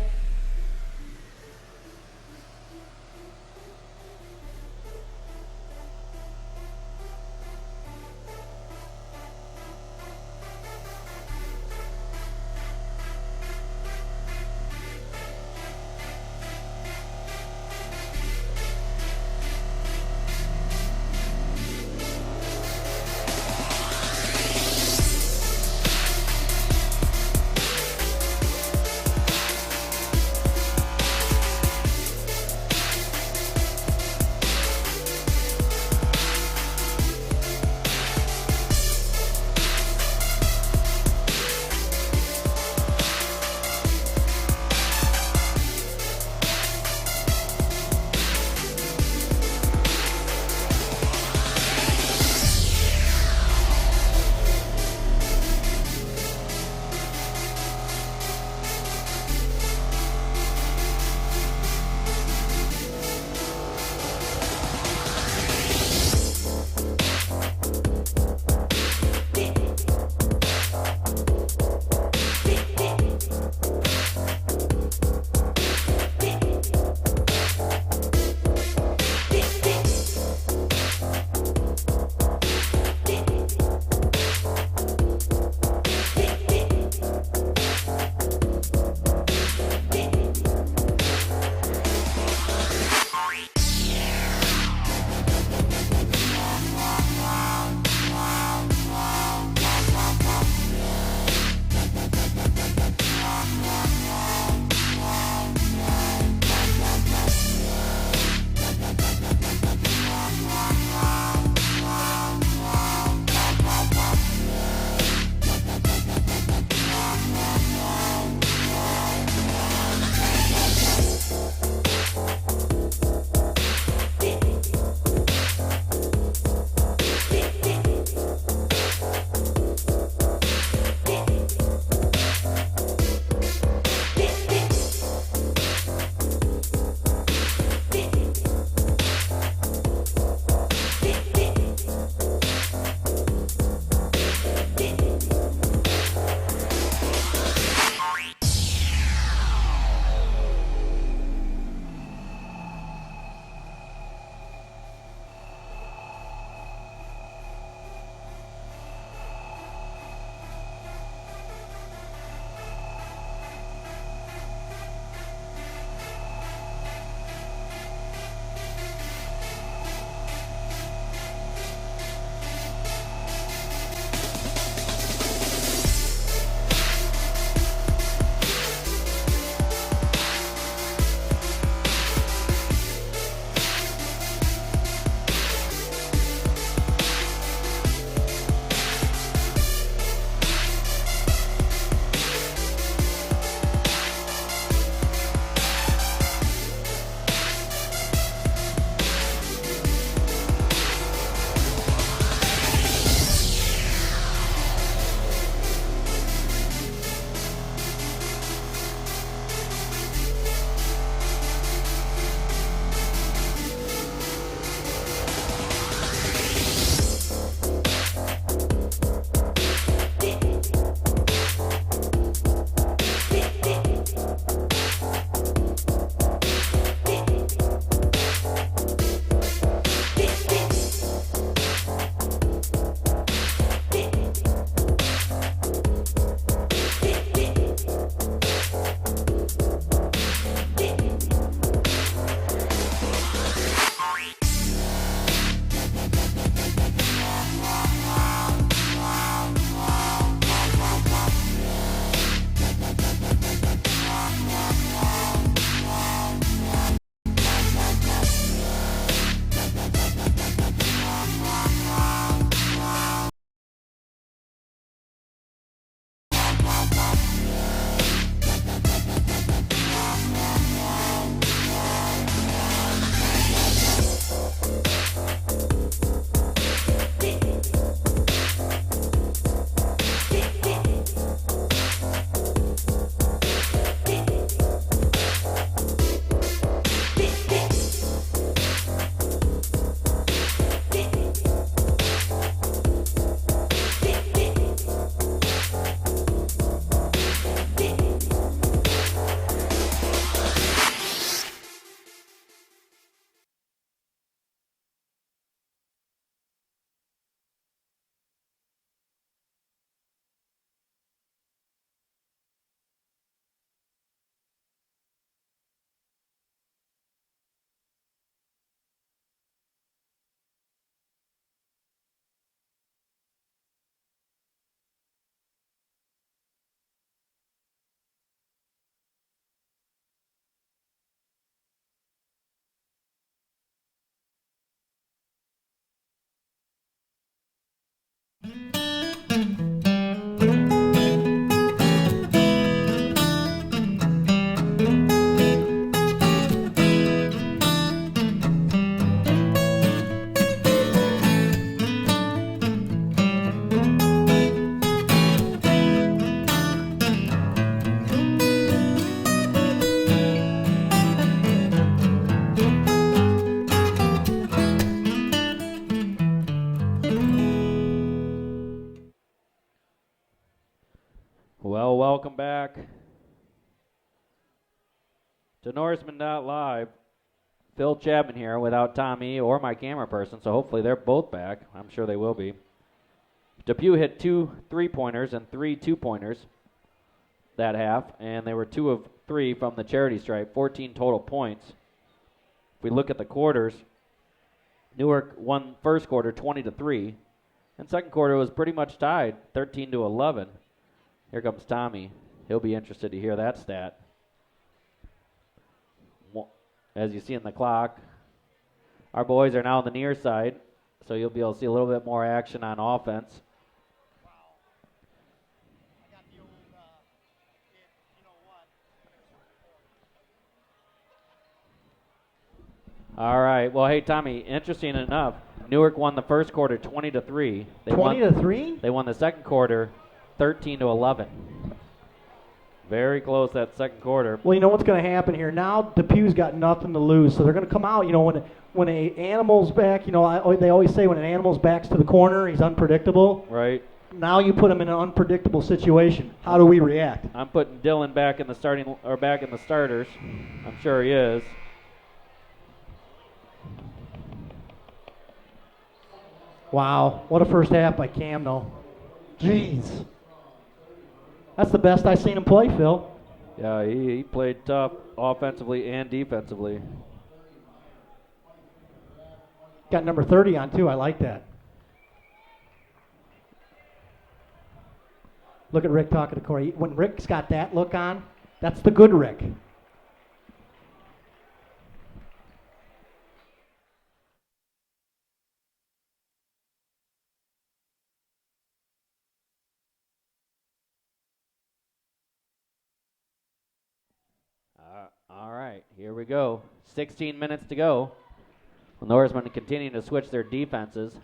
welcome back to Norsemen Live. Phil Chapman here without Tommy or my camera person, so hopefully they're both back. I'm sure they will be. Depue hit 2 3-pointers and 3 2-pointers that half, and they were 2 of 3 from the charity stripe, 14 total points. If we look at the quarters, Newark won first quarter 20-3, and second quarter was pretty much tied, 13-11. Here comes Tommy. He'll be interested to hear that stat. As you see in the clock, our boys are now on the near side, so you'll be able to see a little bit more action on offense. All right. Well, hey, Tommy, interesting enough, Newark won the first quarter 20-3. 20-3? They won the second quarter 13-11. Very close that second quarter. Well, you know what's going to happen here. Now Depue's got nothing to lose, so they're going to come out. You know, when a animal's back, you know, they always say when an animal's back's to the corner, he's unpredictable. Right. Now you put him in an unpredictable situation. How do we react? I'm putting Dylan back in the starters. I'm sure he is. Wow, what a first half by Cam, though. Jeez. That's the best I've seen him play, Phil. Yeah, he played tough offensively and defensively. Got number 30 on, too. I like that. Look at Rick talking to Corey. When Rick's got that look on, that's the good Rick. All right, here we go. 16 minutes to go. The Norsemen continuing to switch their defenses.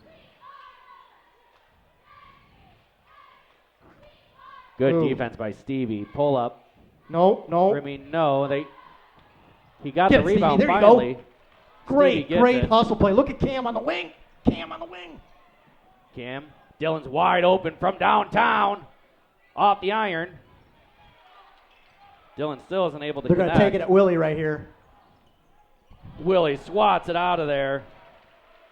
Good defense by Stevie. Pull up. No. I mean, no. He got Get the it, rebound Stevie. There finally. you go. Great it. hustle play. Look at Cam on the wing. Cam. Dylan's wide open from downtown. Off the iron. Dylan still isn't able to They're going connect. to take it at Willie right here. Willie swats it out of there.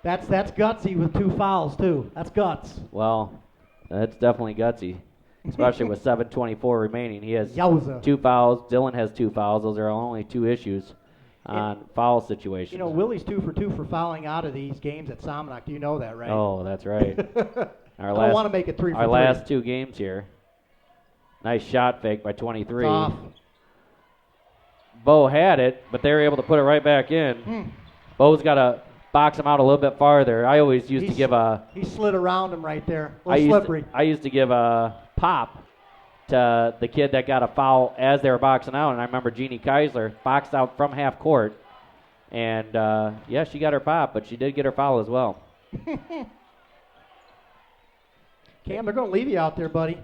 That's gutsy with 2 fouls, too. That's guts. Well, that's definitely gutsy, especially with 7:24 remaining. He has Yowza. 2 fouls. Dylan has 2 fouls. Those are only 2 issues on foul situations. You know, Willie's 2 for 2 for fouling out of these games at Somonauk. Do you know that, right? Oh, that's right. I don't want to make it 3 for 3. Our last 2 games here. Nice shot fake by 23. Tough. Bo had it, but they were able to put it right back in. Bo's got to box him out a little bit farther. I always used to give a... He slid around him right there. A little slippery. I used to give a pop to the kid that got a foul as they were boxing out, and I remember Jeannie Keisler boxed out from half court, and yeah, she got her pop, but she did get her foul as well. Cam, they're going to leave you out there, buddy.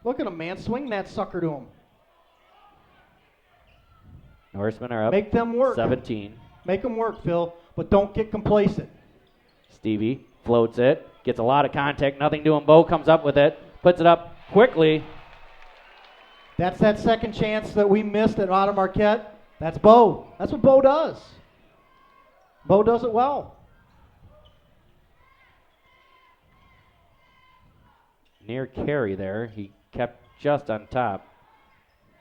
Look at him, man. Swing that sucker to him. Norsemen are up. Make them work. 17. Make them work, Phil, but don't get complacent. Stevie floats it, gets a lot of contact, nothing doing. Bo comes up with it, puts it up quickly. That's that second chance that we missed at Auto Marquette. That's Bo. That's what Bo does. Bo does it well. Near carry there. He kept just on top.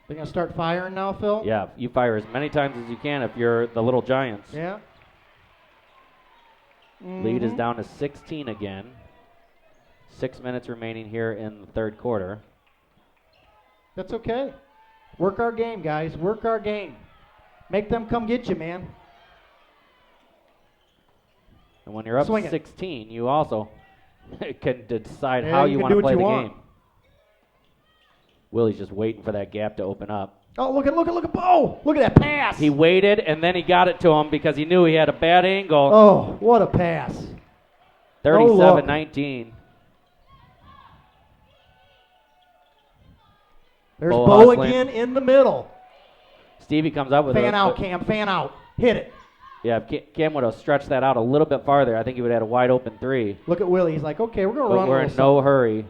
They're going to start firing now, Phil? Yeah, you fire as many times as you can if you're the Little Giants. Yeah. Lead is down to 16 again. 6 minutes remaining here in the third quarter. That's okay. Work our game, guys. Work our game. Make them come get you, man. And when you're up Swing 16, you also can decide Yeah, how you you can want do to what play you the want. game. Willie's just waiting for that gap to open up. Oh, look at Bo. Look at that pass. He waited, and then he got it to him because he knew he had a bad angle. Oh, what a pass. 37-19. There's Bo Bo hustling. again in the middle. Stevie comes up with Fan a... out, Cam. Fan out. Hit it. Yeah, if Cam would have stretched that out a little bit farther, I think he would have had a wide open 3. Look at Willie. He's like, okay, we're going to But run we're a in little no hurry.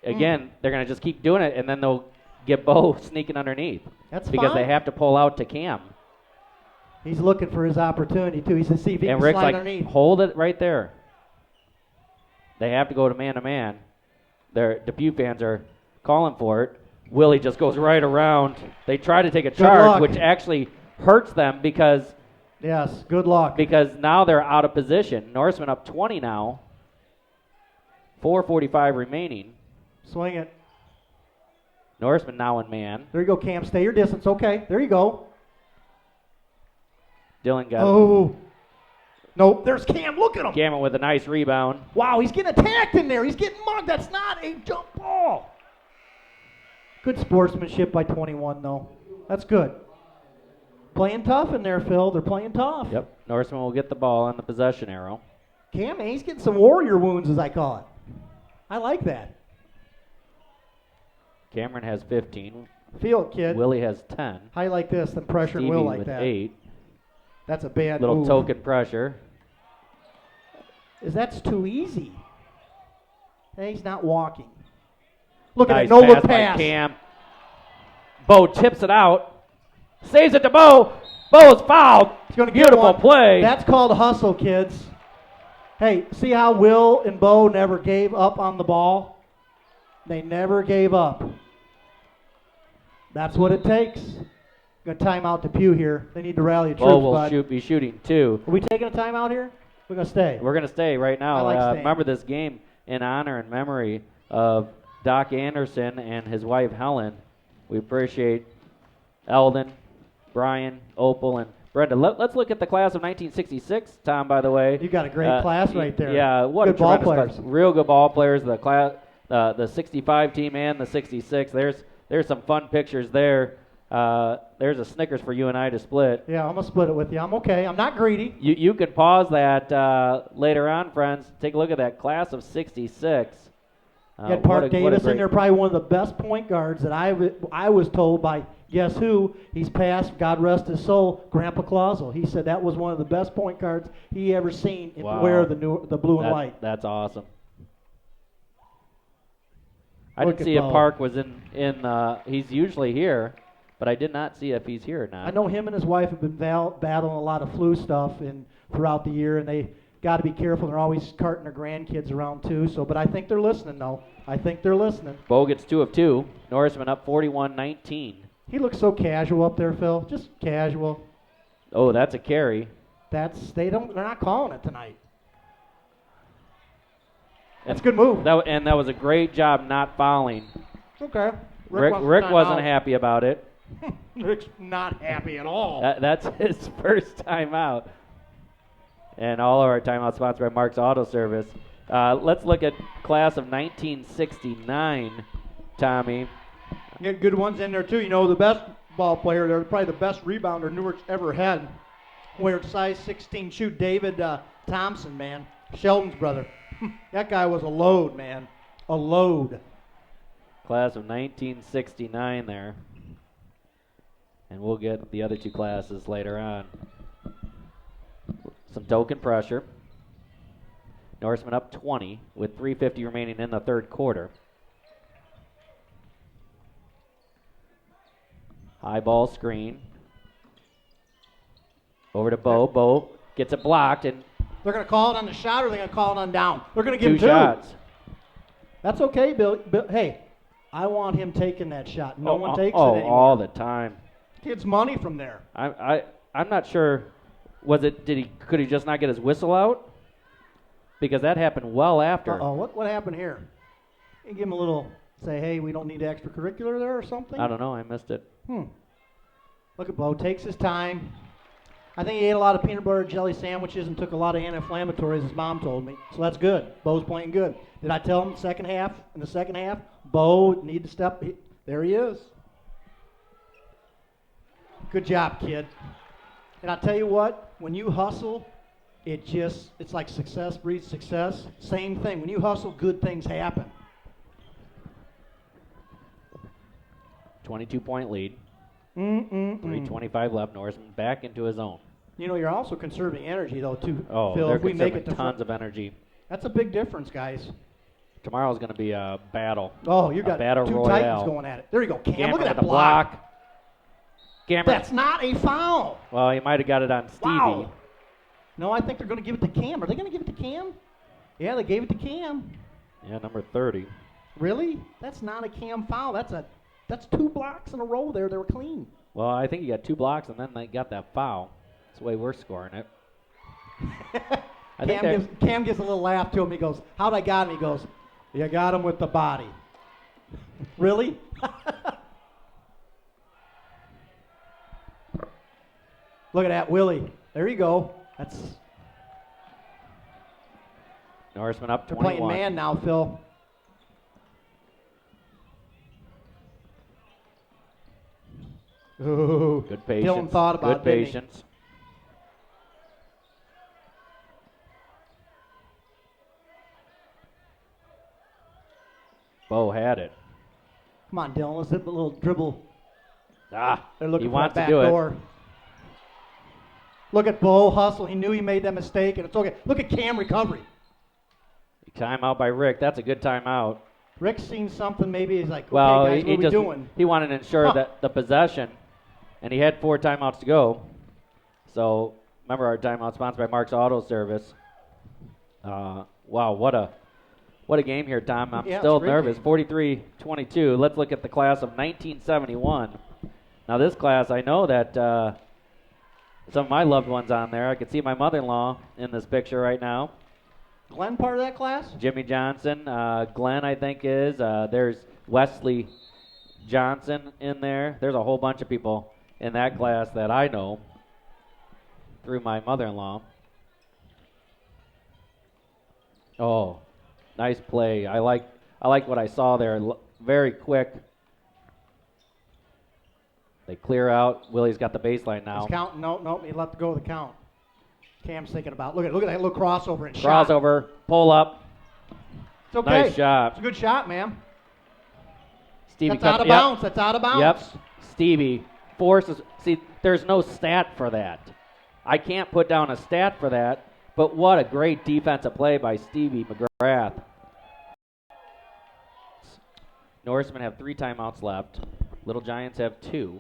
again, they're going to just keep doing it, and then they'll get Bo sneaking underneath. That's because fine. they have to pull out to Cam. He's looking for his opportunity, too. He's to see if he And can Rick's slide like, underneath. hold it right there. They have to go to man-to-man. Their Depue fans are calling for it. Willie just goes right around. They try to take a charge, luck. which actually hurts them because Yes, good luck. now they're out of position. Norsemen up 20 now. 4:45 remaining. Swing it. Norsemen now in man. There you go, Cam. Stay your distance. Okay, there you go. Dylan got Oh. Nope, there's Cam. Look at him. Cameron with a nice rebound. Wow, he's getting attacked in there. He's getting mugged. That's not a jump ball. Good sportsmanship by 21, though. That's good. Playing tough in there, Phil. They're playing tough. Yep. Norsemen will get the ball on the possession arrow. Cam, man, he's getting some warrior wounds, as I call it. I like that. Cameron has 15. Feel it, kid. Willie has 10. High like this, then pressure Stevie Will like with that. 8. That's a bad Little move. token pressure. That's too easy. Hey, he's not walking. Look at Nice that no-look pass by pass. Cam. Bo tips it out. Saves it to Bo. Bo's fouled. He's gonna get Beautiful one. play. That's called hustle, kids. Hey, see how Will and Bo never gave up on the ball? They never gave up. That's what it takes. Going to time out Depue here. They need to rally the Bo troops, will bud. be shooting 2. Are we taking a timeout here? We're going to stay. We're going to stay right now. I like staying. Remember this game in honor and memory of Doc Anderson and his wife Helen. We appreciate Eldon, Brian, Opal, and Brenda. Let's look at the class of 1966, Tom, by the way. You got a great class right there. Yeah, what good a ball tremendous players. class. Real good ball players. The 65 team and the 66. There's some fun pictures there. There's a Snickers for you and I to split. Yeah, I'm going to split it with you. I'm okay. I'm not greedy. You can pause that later on, friends. Take a look at that class of 66. You had Park Davis in there, probably one of the best point guards that I was told by, guess who? He's passed, God rest his soul, Grandpa Clausel. He said that was one of the best point guards he ever seen in wear the blue and white. That's awesome. I Look didn't at see if Bo. Park was in he's usually here, but I did not see if he's here or not. I know him and his wife have been battling a lot of flu stuff throughout the year, and they got to be careful. They're always carting their grandkids around too. But I think they're listening, though. I think they're listening. Bo gets 2 of 2. Norseman up 41-19. He looks so casual up there, Phil. Just casual. Oh, that's a carry. They're not calling it tonight. That's a good move. That was a great job not fouling. Okay. Rick wasn't happy about it. Rick's not happy at all. That's his first time out. And all of our timeouts sponsored by Mark's Auto Service. Let's look at class of 1969, Tommy. You get good ones in there, too. You know, the best ball player, they're probably the best rebounder Newark's ever had. Wearing size 16 shoe, David Thompson, man. Sheldon's brother. That guy was a load, man. A load. Class of 1969 there. And we'll get the other 2 classes later on. Some token pressure. Norseman up 20 with 3:50 remaining in the third quarter. High ball screen. Over to Bo. Bo gets it blocked, and They're going to call it on the shot, or they're going to call it on down. They're going to give 2 him 2. shots. That's okay, Bill. Hey, I want him taking that shot. No one takes it anymore. All the time. Kid's money from there. I'm not sure. Could he just not get his whistle out? Because that happened well after. Uh-oh, what happened here? You give him a little, say, hey, we don't need extracurricular there or something? I don't know. I missed it. Look at Bo. Takes his time. I think he ate a lot of peanut butter jelly sandwiches and took a lot of anti-inflammatories, his mom told me. So that's good. Bo's playing good. Did I tell him in the second half, Bo need to step? There he is. Good job, kid. And I'll tell you what, when you hustle, it's like success breeds success. Same thing. When you hustle, good things happen. 22-point lead. 3:25 left. Norseman back into his own. You know, you're also conserving energy, though, too, Oh, Phil. they're If we make conserving it to tons of energy. That's a big difference, guys. Tomorrow's going to be a battle. Oh, you got battle two royale. Titans going at it. There you go, Cam. Cameron Look at with that the block. Cameron. That's not a foul. Well, he might have got it on Stevie. Wow. No, I think they're going to give it to Cam. Are they going to give it to Cam? Yeah, they gave it to Cam. Yeah, number 30. Really? That's not a Cam foul. That's 2 blocks in a row there. They were clean. Well, I think he got 2 blocks, and then they got that foul. That's the way we're scoring it. Cam gives a little laugh to him. He goes, "How'd I got him?" He goes, "You got him with the body." Really? Look at that, Willie. There you go. Norsemen up They're 21. playing man now, Phil. Ooh, Good patience. Dylan thought about it, Good didn't he? patience. Bo had it. Come on, Dylan. Let's hit the little dribble. Ah, They're looking he for wants that to back do door. it. Look at Bo hustle. He knew he made that mistake, and it's okay. Look at Cam recovery. Timeout by Rick. That's a good timeout. Rick's seen something. Maybe he's like, okay, Well, guys, what are we doing? he wanted to ensure that the possession, and he had 4 timeouts to go. So remember our timeout sponsored by Mark's Auto Service. Wow, what a game here, Tom. I'm still nervous. 43-22. Let's look at the class of 1971. Now this class, I know that some of my loved ones on there. I can see my mother-in-law in this picture right now. Glenn part of that class? Jimmy Johnson. Glenn, I think, is. There's Wesley Johnson in there. There's a whole bunch of people in that class that I know through my mother-in-law. Oh, nice play. I like what I saw there. Very quick. They clear out. Willie's got the baseline now. He's counting. Nope. He let go of the count. Cam's thinking about. Look at that little crossover and shot. Crossover, pull up. It's okay. Nice shot. It's a good shot, man. Stevie That's out of bounds. That's out of bounds. Yep. Stevie forces. See, there's no stat for that. I can't put down a stat for that. But what a great defensive play by Stevie McGrath. Norsemen have 3 timeouts left. Little Giants have 2.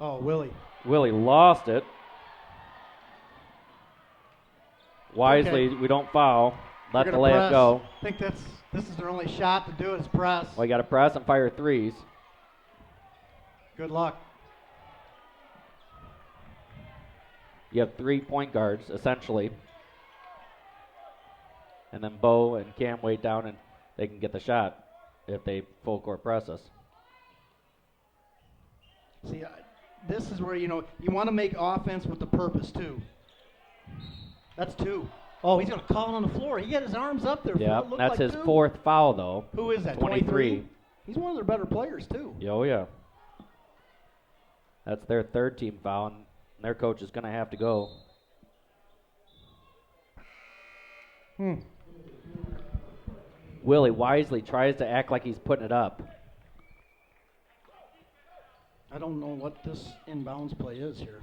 Oh, Willie. Willie lost it. Wisely, we don't foul. Let the layup press. go. I think this is their only shot to do is press. Well, you got to press and fire 3s. Good luck. You have 3 point guards, essentially. And then Bo and Cam wait down, and they can get the shot if they full court press us. See, this is where, you want to make offense with the purpose, too. That's 2. Oh, he's going to call it on the floor. He had his arms up there. Yeah, that's like his 2. 4th foul, though. Who is that, 23? He's one of their better players, too. Oh, yeah. That's their 3rd team foul, and their coach is going to have to go. Willie wisely tries to act like he's putting it up. I don't know what this inbounds play is here.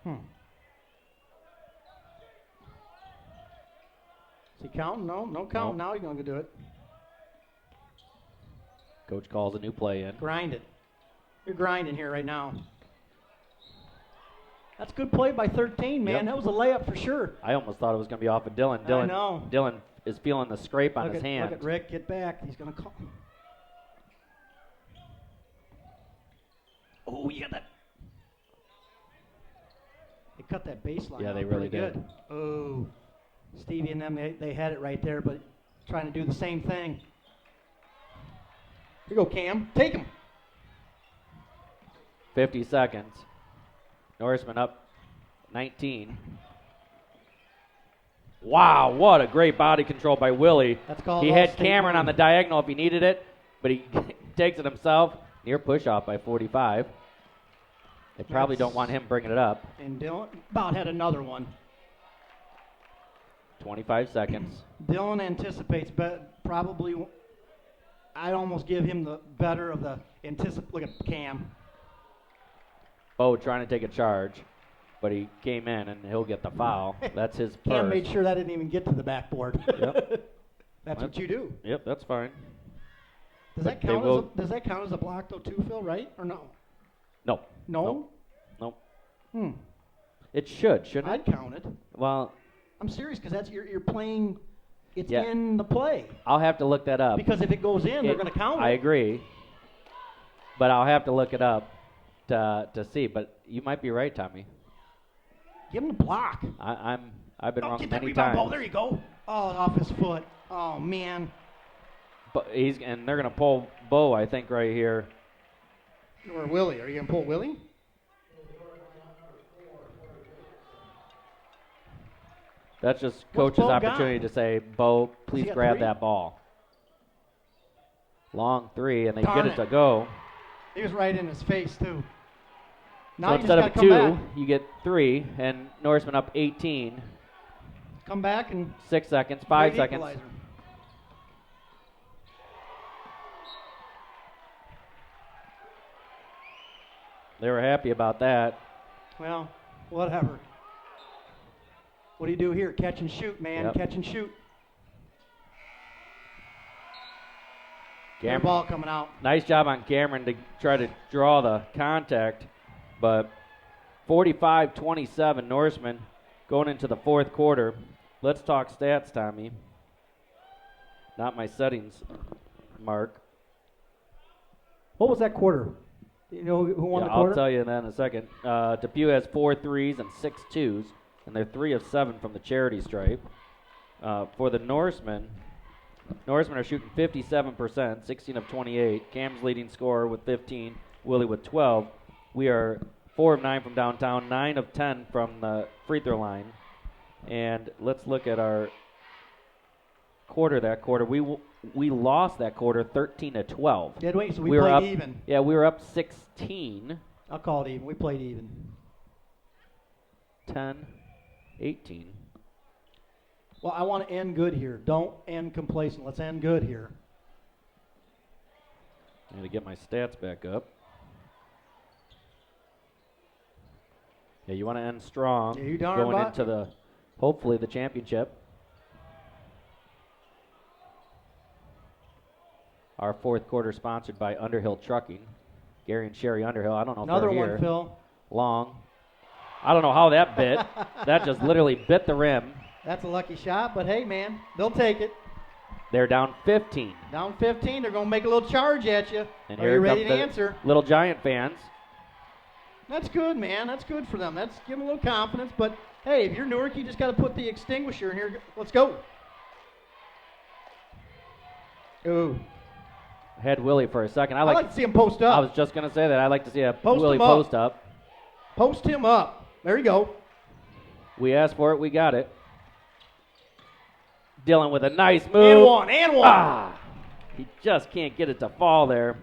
Is he counting? No count. No. Now he's going to do it. Coach calls a new play in. Grind it. You're grinding here right now. That's good play by 13, man. Yep. That was a layup for sure. I almost thought it was going to be off of Dylan. I know. Dylan is feeling the scrape on his hand. Look at Rick. Get back. He's going to call. Oh, yeah, that. They cut that baseline. Yeah, they out really pretty did. Good. Oh, Stevie and them, they had it right there, but trying to do the same thing. Here you go, Cam. Take him. 50 seconds. Norsemen up 19. Wow, what a great body control by Willie. That's called he all had state Cameron on money. the diagonal if he needed it, but he takes it himself. Near push-off by 45. They probably don't want him bringing it up. And Dylan about had another one. 25 seconds. Dylan anticipates, but probably I'd almost give him the better of the anticipate. Look at Cam. Bo trying to take a charge. but he came in, and he'll get the foul. That's his first. Cam made sure that didn't even get to the backboard. Yep. That's what you do. Yep, that's fine. Does that count as a block though too, Phil? Right or no? No. No. Nope. It shouldn't it? I'd count it. Well, I'm serious because that's you're playing. It's Yeah. in the play. I'll have to look that up. Because if it goes in, they're going to count it. I agree. But I'll have to look it up to see. But you might be right, Tommy. Give him the block. I've been wrong get that many rebound. times. Oh, there you go. Oh, off his foot. Oh, man. But they're gonna pull Bo, I think, right here. Or Willie. Are you going to pull Willie? That's just What's coach's Bo opportunity got? to say, Bo, please got grab 3? that ball. Long 3, and they Darn get it it. to go. He was right in his face, too. Now So you instead just of gotta come 2, back. you get 3, and Norsemen up 18. Come back and 6 seconds, 5 great seconds. equalizer. They were happy about that. Well, whatever. What do you do here? Catch and shoot, man. Yep. Catch and shoot. Their Cameron, ball coming out. nice job on Cameron to try to draw the contact, but 45-27 Norsemen going into the fourth quarter. Let's talk stats, Tommy. Not my settings, Mark. What was that quarter? Do you know who won the quarter? I'll tell you that in a second. Depue has 4 threes and 6 twos, and they're 3 of 7 from the charity stripe. For the Norsemen are shooting 57%, 16 of 28. Cam's leading scorer with 15, Willie with 12. We are 4 of 9 from downtown, 9 of 10 from the free throw line. And let's look at our quarter that quarter. We lost that quarter 13-12. Did we? So we were played up, even. Yeah, we were up 16. I'll call it even. We played even. 10, 18. Well, I want to end good here. Don't end complacent. Let's end good here. I got to get my stats back up. Yeah, you want to end strong. Yeah, you darn going right. into the, hopefully, the championship. Our fourth quarter sponsored by Underhill Trucking. Gary and Sherry Underhill. I don't know if Another they're one, here. Phil. Long. I don't know how that bit. That just literally bit the rim. That's a lucky shot, but hey, man, they'll take it. They're down 15. Down 15, they're going to make a little charge at you. And Are here you ready come to the answer? Little Giant fans. That's good, man. That's good for them. That's give them a little confidence. But hey, if you're Newark, you just got to put the extinguisher in here. Let's go. Ooh. Had Willie for a second. I like to see him post up. I was just going to say that. I like to see a Post Willie him up. post up. Post him up. There you go. We asked for it. We got it. Dylan with a nice move. And one. Ah, he just can't get it to fall there.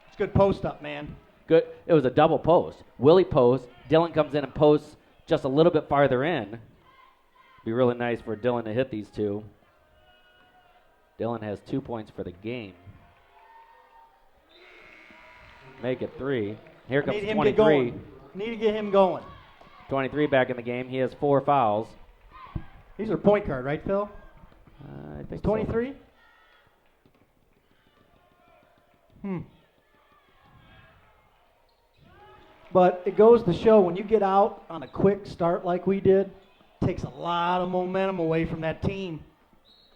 It's good post up, man. Good. It was a double post. Willie posts. Dylan comes in and posts just a little bit farther in. Be really nice for Dylan to hit these two. Dylan has 2 points for the game. Make it 3. Here comes Need him 23. to get going. Need to get him going. 23 back in the game. He has 4 fouls. He's our point guard, right, Phil? I think 23? But it goes to show when you get out on a quick start like we did, takes a lot of momentum away from that team.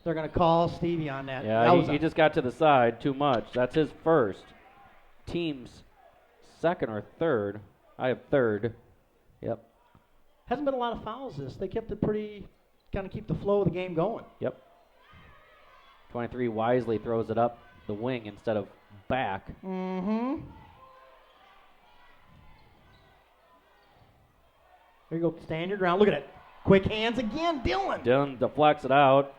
They're going to call Stevie on that. Yeah, he just got to the side too much. That's his first. Team's second or third. I have third. Yep. Hasn't been a lot of fouls this. They kept it pretty, kind of keep the flow of the game going. Yep. 23 wisely throws it up the wing instead of back. Mm-hmm. There you go. Stand your ground. Look at it. Quick hands again, Dylan. Dylan deflects it out.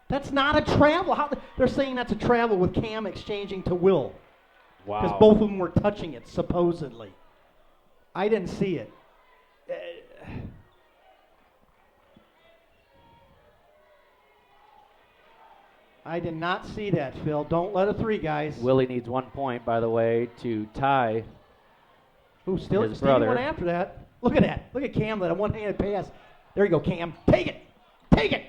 That's not a travel. They're saying that's a travel with Cam exchanging to Will. Wow. Because both of them were touching it, supposedly. I didn't see it. I did not see that, Phil. Don't let a 3, guys. Willie needs 1 point, by the way, to tie Who still his Stevie brother. went after that. Look at that. Look at Cam, that one-handed pass. There you go, Cam. Take it. Take it.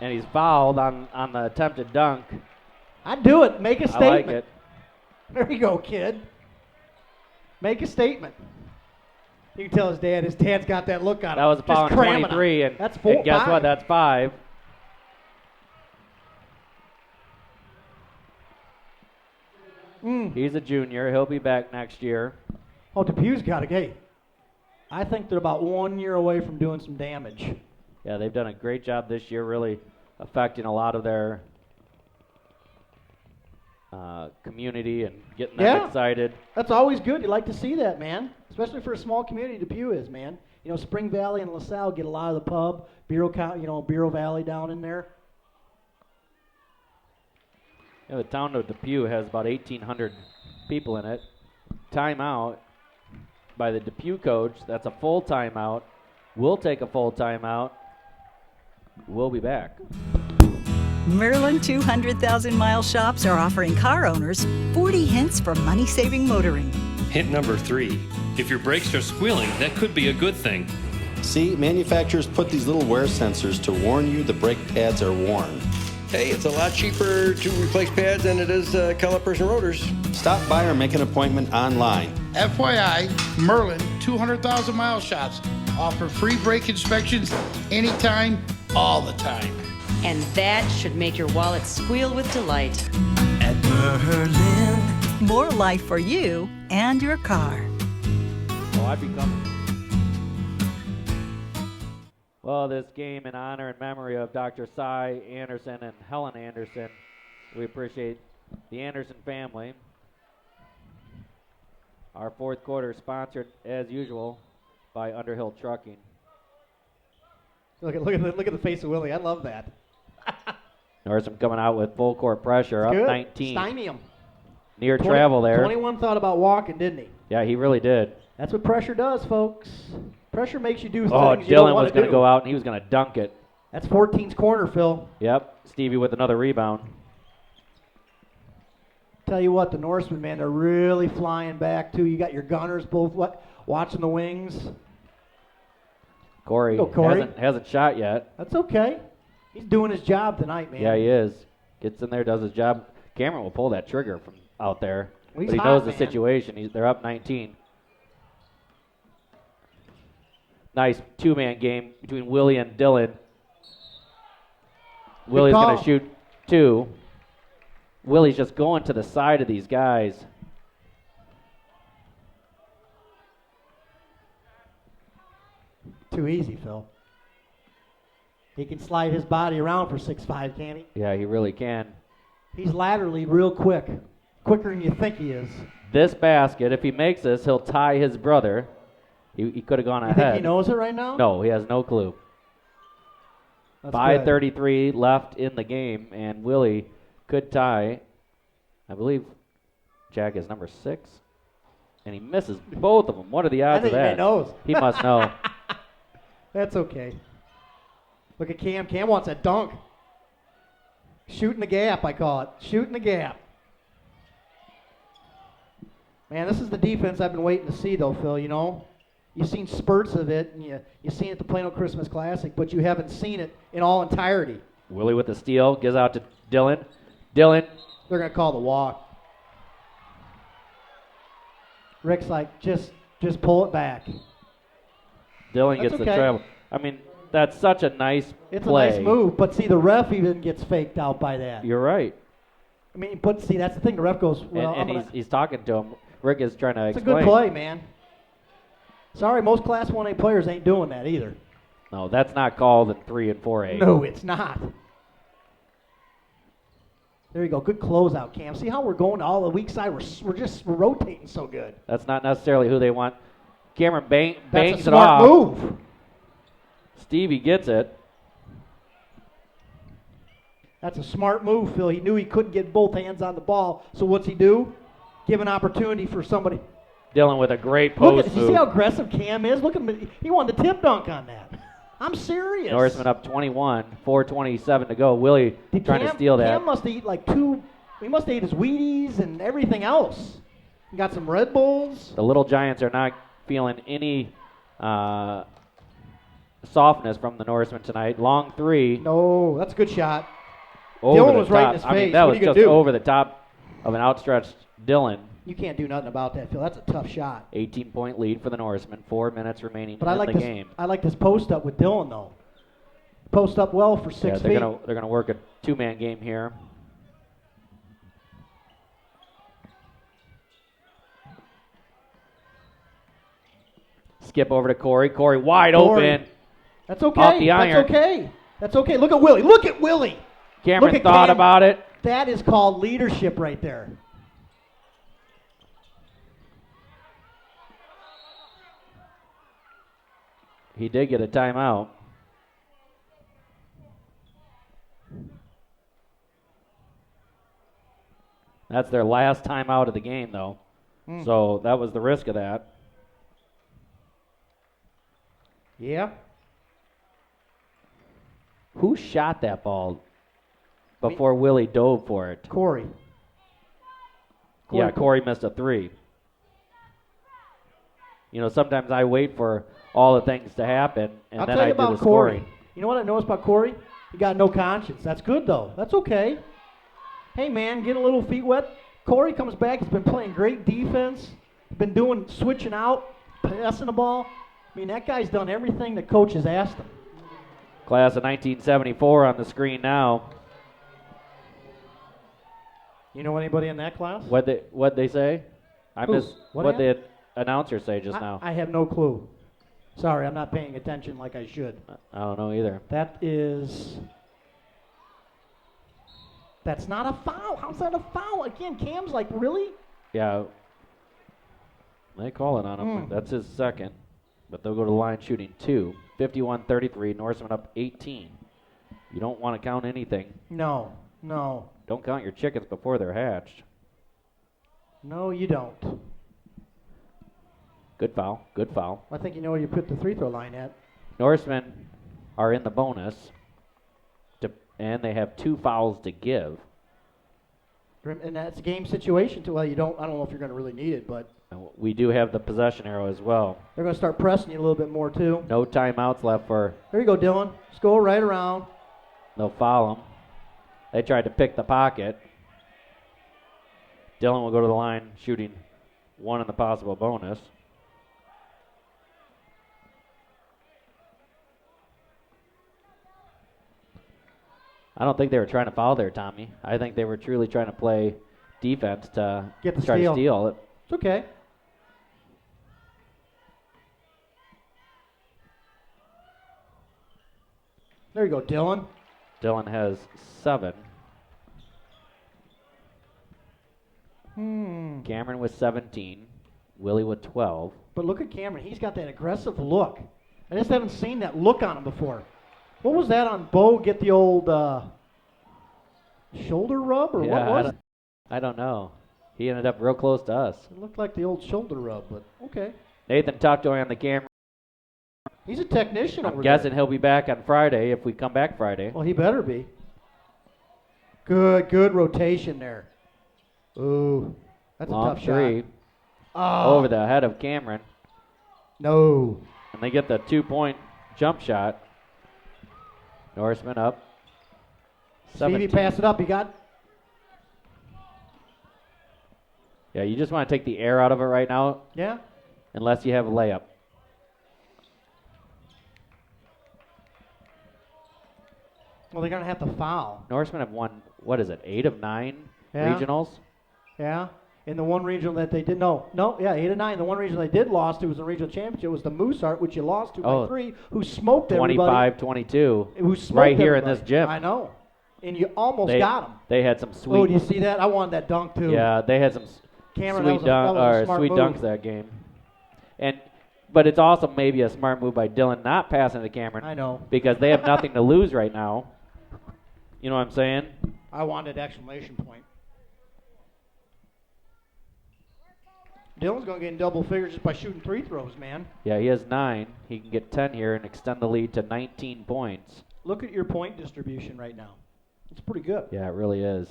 And he's fouled on the attempted dunk. I'd do it. Make a statement. I like it. There you go, kid. Make a statement. You can tell his dad's got that look on him. That was a foul on 23, and, that's 4, and guess 5. what? That's 5. He's a junior. He'll be back next year. Oh, Depue's got a gate. I think they're about 1 year away from doing some damage. Yeah, they've done a great job this year, really affecting a lot of their community and getting them excited. That's always good. You like to see that, man. Especially for a small community, Depue is, man. You know, Spring Valley and LaSalle get a lot of the pub, Bureau Valley down in there. Yeah, the town of Depue has about 1,800 people in it. Timeout by the Depue coach. That's a full timeout. We'll take a full timeout. We'll be back. Merlin 200,000-mile shops are offering car owners 40 hints for money-saving motoring. Hint number 3. If your brakes are squealing, that could be a good thing. See, manufacturers put these little wear sensors to warn you the brake pads are worn. Hey, it's a lot cheaper to replace pads than it is calipers and rotors. Stop by or make an appointment online. FYI, Merlin 200,000-mile shops offer free brake inspections anytime, all the time. And that should make your wallet squeal with delight. At Merlin, more life for you and your car. Oh, I'd be coming. Well, this game in honor and memory of Dr. Cy Anderson and Helen Anderson. We appreciate the Anderson family. Our fourth quarter sponsored, as usual, by Underhill Trucking. Look at the face of Willie. I love that. Norsemen coming out with full court pressure, up Good. 19. Stymie him. Near travel there. 21 thought about walking, didn't he? Yeah, he really did. That's what pressure does, folks. Pressure makes you do Oh, things you don't Dylan want was to going do. to go out, and he was going to dunk it. That's 14's corner, Phil. Yep, Stevie with another rebound. Tell you what, the Norsemen, man, they're really flying back, too. You got your gunners both watching the wings. Corey, Go, Corey. Hasn't shot yet. That's okay. He's doing his job tonight, man. Yeah, he is. Gets in there, does his job. Cameron will pull that trigger from out there. Well, but he hot, knows the man. situation. They're up 19. Nice two-man game between Willie and Dylan. Willie's going to shoot 2. Willie's just going to the side of these guys. Too easy, Phil. He can slide his body around for 6'5", can't he? Yeah, he really can. He's laterally real quick. Quicker than you think he is. This basket, if he makes this, he'll tie his brother. He could have gone You ahead. think he knows it right now? No, he has no clue. That's 5:33 left in the game, and Willie could tie. I believe Jack is number 6, and he misses both of them. What are the odds I think of that? he knows. He must know. That's okay. Look at Cam. Cam wants a dunk. Shooting the gap, I call it. Shooting the gap. Man, this is the defense I've been waiting to see, though, Phil, you know. You've seen spurts of it, and you've seen it at the Plano Christmas Classic, but you haven't seen it in all entirety. Willie with the steal, gives out to Dylan. Dylan. They're going to call the walk. Rick's like, just pull it back. Dylan That's gets the okay. travel. I mean, that's such a nice It's play. a nice move, but see, the ref even gets faked out by that. You're right. I mean, but see, that's the thing. The ref goes, well, and he's talking to him. Rick is trying to it's explain. a good play, man. Sorry, most Class 1A players ain't doing that either. No, that's not called in 3 and 4A. No, it's not. There you go. Good closeout, Cam. See how we're going to all the weak side? We're rotating so good. That's not necessarily who they want. Cameron bangs That's a it smart off. move. Stevie gets it. That's a smart move, Phil. He knew he couldn't get both hands on the ball. So what's he do? Give an opportunity for somebody. Dylan with a great Look post at, move. you see how aggressive Cam is? Look at him. He wanted the tip dunk on that. I'm serious. Norsemen up 21, 4:27 to go. Willie trying to steal that. Cam must eat like 2. He must eat his Wheaties and everything else. Got some Red Bulls. The Little Giants are not feeling any softness from the Norsemen tonight. Long three. No, that's a good shot. Over Dylan the was top. right in his I mean, face. that What was are you just gonna do? over the top of an outstretched Dylan. You can't do nothing about that, Phil. That's a tough shot. 18-point lead for the Norsemen. 4 minutes remaining But I in like the this. game. I like this post up with Dylan though. Post up well for 6 feet. They're gonna work a 2-man game here. Skip over to Corey. Corey wide open. That's okay. Off the iron. That's okay. That's okay. Look at Willie. Look at Willie. Cameron Look at thought Cam. about it. That is called leadership right there. He did get a timeout. That's their last timeout of the game, though. So that was the risk of that. Yeah. Who shot that ball before Willie dove for it? Corey. Yeah, Corey missed a 3. You know, sometimes I wait for all the things to happen, and I'll then tell I you do the about Corey. scoring. You know what I noticed about Corey? He got no conscience. That's good, though. That's okay. Hey, man, get a little feet wet. Corey comes back. He's been playing great defense. Been doing switching out, passing the ball. I mean, that guy's done everything the coach has asked him. Class of 1974 on the screen now. You know anybody in that class? What'd they say? I Who? missed. What What'd the announcer say just now? I have no clue. Sorry, I'm not paying attention like I should. I don't know either. That's not a foul. How's that a foul? Again, Cam's like, really? Yeah. They call it on him. That's his second. But they'll go to the line shooting 2. 51-33. Norsemen up 18. You don't want to count anything. No. Don't count your chickens before they're hatched. No, you don't. Good foul. Good foul. I think you know where you put the free throw line at. Norsemen are in the bonus. And they have 2 fouls to give. And that's a game situation too. Well, I don't know if you're going to really need it, but We do have the possession arrow as well. they're going to start pressing you a little bit more too. No timeouts left for. There you go, Dylan. Just go right around. They'll foul him. They tried to pick the pocket. Dylan will go to the line shooting 1 in the possible bonus. I don't think they were trying to foul there, Tommy. I think they were truly trying to play defense to Get the try steal. to steal it. It's okay. There you go, Dylan. Dylan has 7. Cameron with 17. Willie with 12. But look at Cameron. He's got that aggressive look. I just haven't seen that look on him before. What was that on Bo? Get the old shoulder rub, or what was it? I don't know. He ended up real close to us. It looked like the old shoulder rub, but okay. Nathan Tuckdoy on the camera. He's a technician I'm over guessing there. he'll be back on Friday if we come back Friday. Well, he better be. Good rotation there. Ooh, that's Long a tough 3 shot. over the head of Cameron. No. And they get the 2-point jump shot. Norseman up. Stevie 17. pass it up. He got. Yeah, you just want to take the air out of it right now, Yeah. unless you have a layup. Well, they're gonna have to foul. Norsemen have won, 8 of 9 Yeah. regionals? Yeah. In the one regional that they did 8 of 9. The one regional they did lost to was the regional championship. Was the Mooseheart, which you lost to by 3, who smoked everybody. 25-22. Who smoked Right here in everybody. this gym. I know. And you almost They got him. They had some sweet. Oh, do you see that? I wanted that dunk too. Yeah, they had some Cameron, sweet that was a smart sweet move. dunks that game. But it's also maybe a smart move by Dylan not passing to Cameron. I know. Because they have nothing to lose right now. You know what I'm saying? I wanted exclamation point. Dylan's going to get in double figures just by shooting free throws, man. Yeah, he has 9. He can get 10 here and extend the lead to 19 points. Look at your point distribution right now. It's pretty good. Yeah, it really is.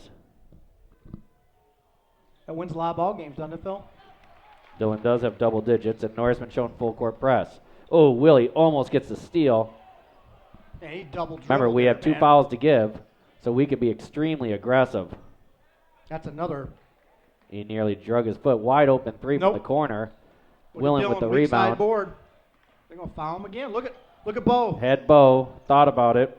That wins a lot of ball games, doesn't it, Phil? Dillon does have double digits, and Norseman showing full court press. Oh, Willie almost gets the steal. Yeah, he double Remember, we have 2 fouls to give, so we could be extremely aggressive. That's another. He nearly drug his foot. Wide open three from the corner. Willen with the rebound. Side board. They're going to foul him again. Look at Bo. Had Bo. Thought about it.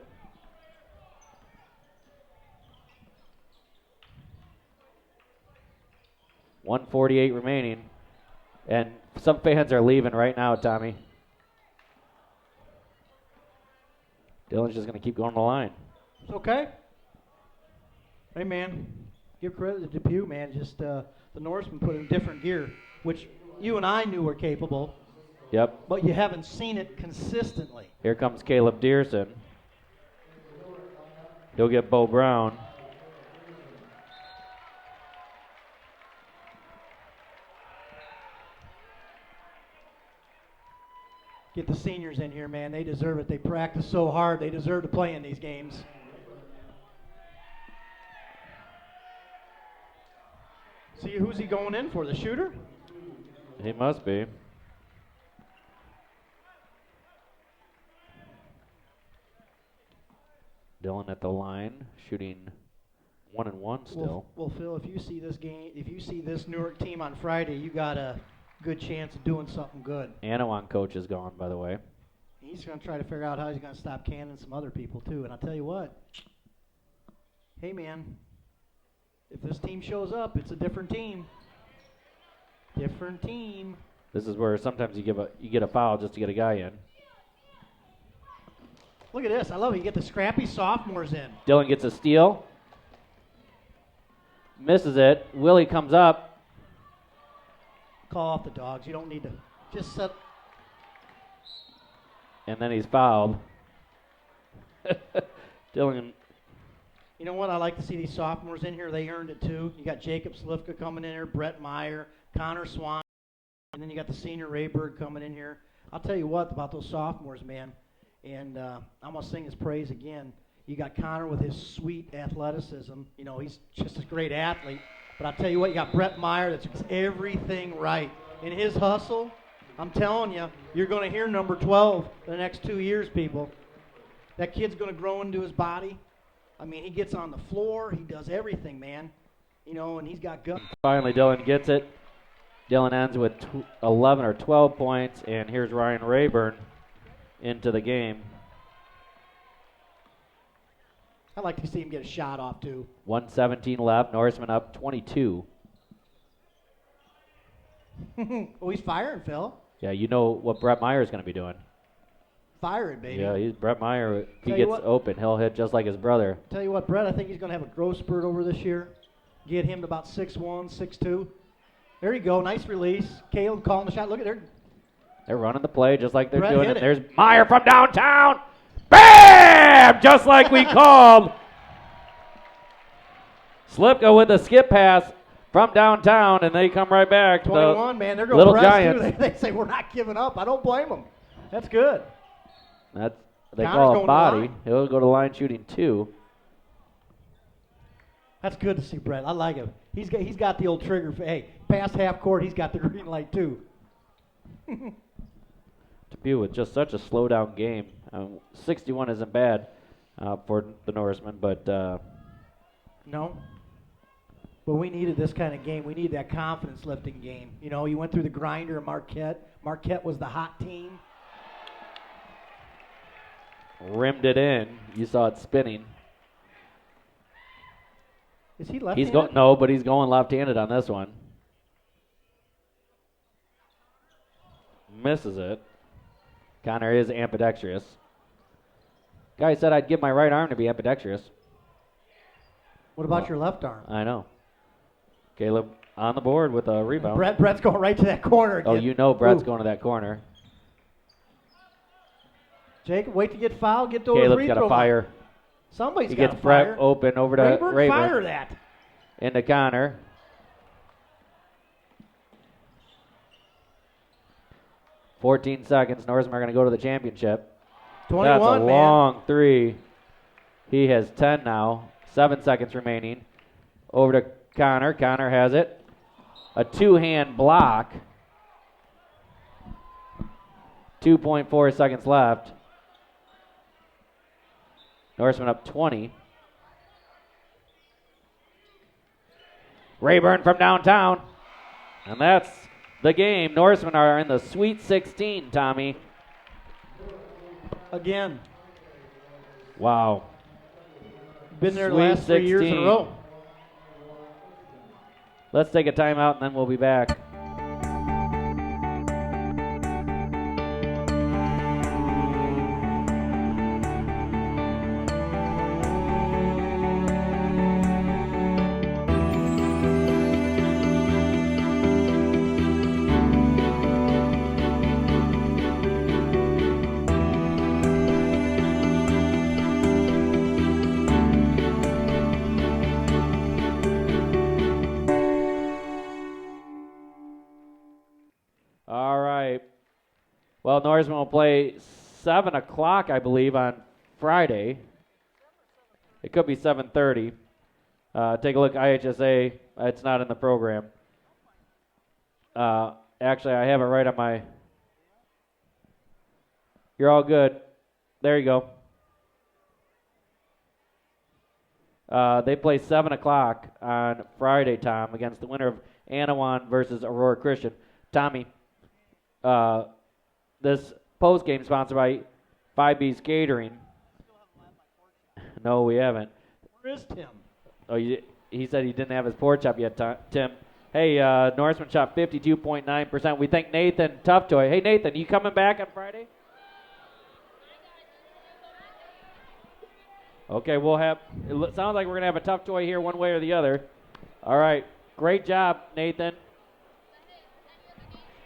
.148 remaining. And some fans are leaving right now, Tommy. Dillon's just going to keep going to the line. It's okay. Hey, man. Give credit to Depue, man. Just the Norsemen put in different gear, which you and I knew were capable. Yep. But you haven't seen it consistently. Here comes Caleb Dearson. He'll get Bo Brown. Get the seniors in here, man. They deserve it. They practice so hard. They deserve to play in these games. See, who's he going in for? The shooter? He must be. Dillon at the line, shooting 1-1 still. Well, Phil, if you see this Newark team on Friday, you got a good chance of doing something good. Anawan coach is gone, by the way. He's going to try to figure out how he's going to stop canning some other people, too. And I'll tell you what. Hey, man. If this team shows up, it's a different team. Different team. This is where sometimes you get a foul just to get a guy in. Look at this. I love it. You get the scrappy sophomores in. Dillon gets a steal. Misses it. Willie comes up. Call off the dogs. You don't need to just set. And then he's fouled. Dillon. You know what? I like to see these sophomores in here. They earned it, too. You got Jacob Slifka coming in here, Brett Meyer, Connor Swan, and then you got the senior Rayberg coming in here. I'll tell you what about those sophomores, man. And I'm going to sing his praise again. You got Connor with his sweet athleticism. You know, he's just a great athlete. But I'll tell you what, you got Brett Meyer that's everything right. In his hustle, I'm telling you, you're going to hear number 12 for the next 2 years, people. That kid's going to grow into his body. I mean, he gets on the floor. He does everything, man. You know, and he's got guts. Finally, Dillon gets it. Dillon ends with 11 or 12 points, and here's Ryan Rayburn into the game. I'd like to see him get a shot off, too. 1:17 left. Norseman up 22. Oh, he's firing, Phil. Yeah, you know what Brett Meyer is going to be doing. Firing, baby. Yeah, Brett Meyer, if he Tell you gets what. open, he'll hit just like his brother. Tell you what, Brett, I think he's going to have a growth spurt over this year. Get him to about 6'1", 6'2". There you go. Nice release. Caleb calling the shot. Look at there. They're running the play just like they're Brett doing hit it. it. There's Meyer from downtown. Bam! Just like we called. Slipka with a skip pass from downtown, and they come right back. 21, man. They're going Little to press, Giants. too. They say, we're not giving up. I don't blame them. That's good. They Connor's call going a to body. line. He'll go to line shooting 2. That's good to see, Brett. I like him. He's got the old trigger. Hey, past half court, he's got the green light, too. Depue with just such a slow down game. 61 isn't bad for the Norsemen, but No. But we needed this kind of game. We need that confidence-lifting game. You know, you went through the grinder of Marquette. Marquette was the hot team. rimmed it in. You saw it spinning. Is he left-handed? But he's going left-handed on this one. Misses it. Connor is ambidextrous. Guy said I'd give my right arm to be ambidextrous. What about your left arm? I know. Caleb on the board with a rebound. Brett's going right to that corner again. Oh, you know Brett's Ooh. going to that corner. Jacob, wait to get fouled. Get those Caleb's free got throw to fire. line. Somebody's He got gets to fire. Brett open over to Rayburn, Rayburn. fire that. Into Connor. .14 seconds. Norsemen are going to go to the championship. 21, That's a man. long three. He has 10 now. 7 seconds remaining. Over to Connor. Connor has it. A two-hand block. 2.4 seconds left. Norsemen up 20. Rayburn from downtown. And that's the game. Norsemen are in the Sweet 16, Tommy. Again. Wow. Been there the Sweet last 3 years in a 16. row. Let's take a timeout and then we'll be back. All right. Well, Norsemen will play 7 o'clock, I believe, on Friday. It could be 7:30. Take a look, IHSA. It's not in the program. Actually, I have it right on my... You're all good. There you go. They play 7 o'clock on Friday, Tom, against the winner of Anawan versus Aurora Christian. Tommy, this post-game sponsored by 5B's Catering. No, we haven't. Where is Tim? Oh, he said he didn't have his porch up yet, Tim. Hey, Norsemen shot 52.9%. We thank Nathan Tough-Toy. Hey, Nathan, you coming back on Friday? Okay, it sounds like we're going to have a Tough-Toy here one way or the other. All right, great job, Nathan.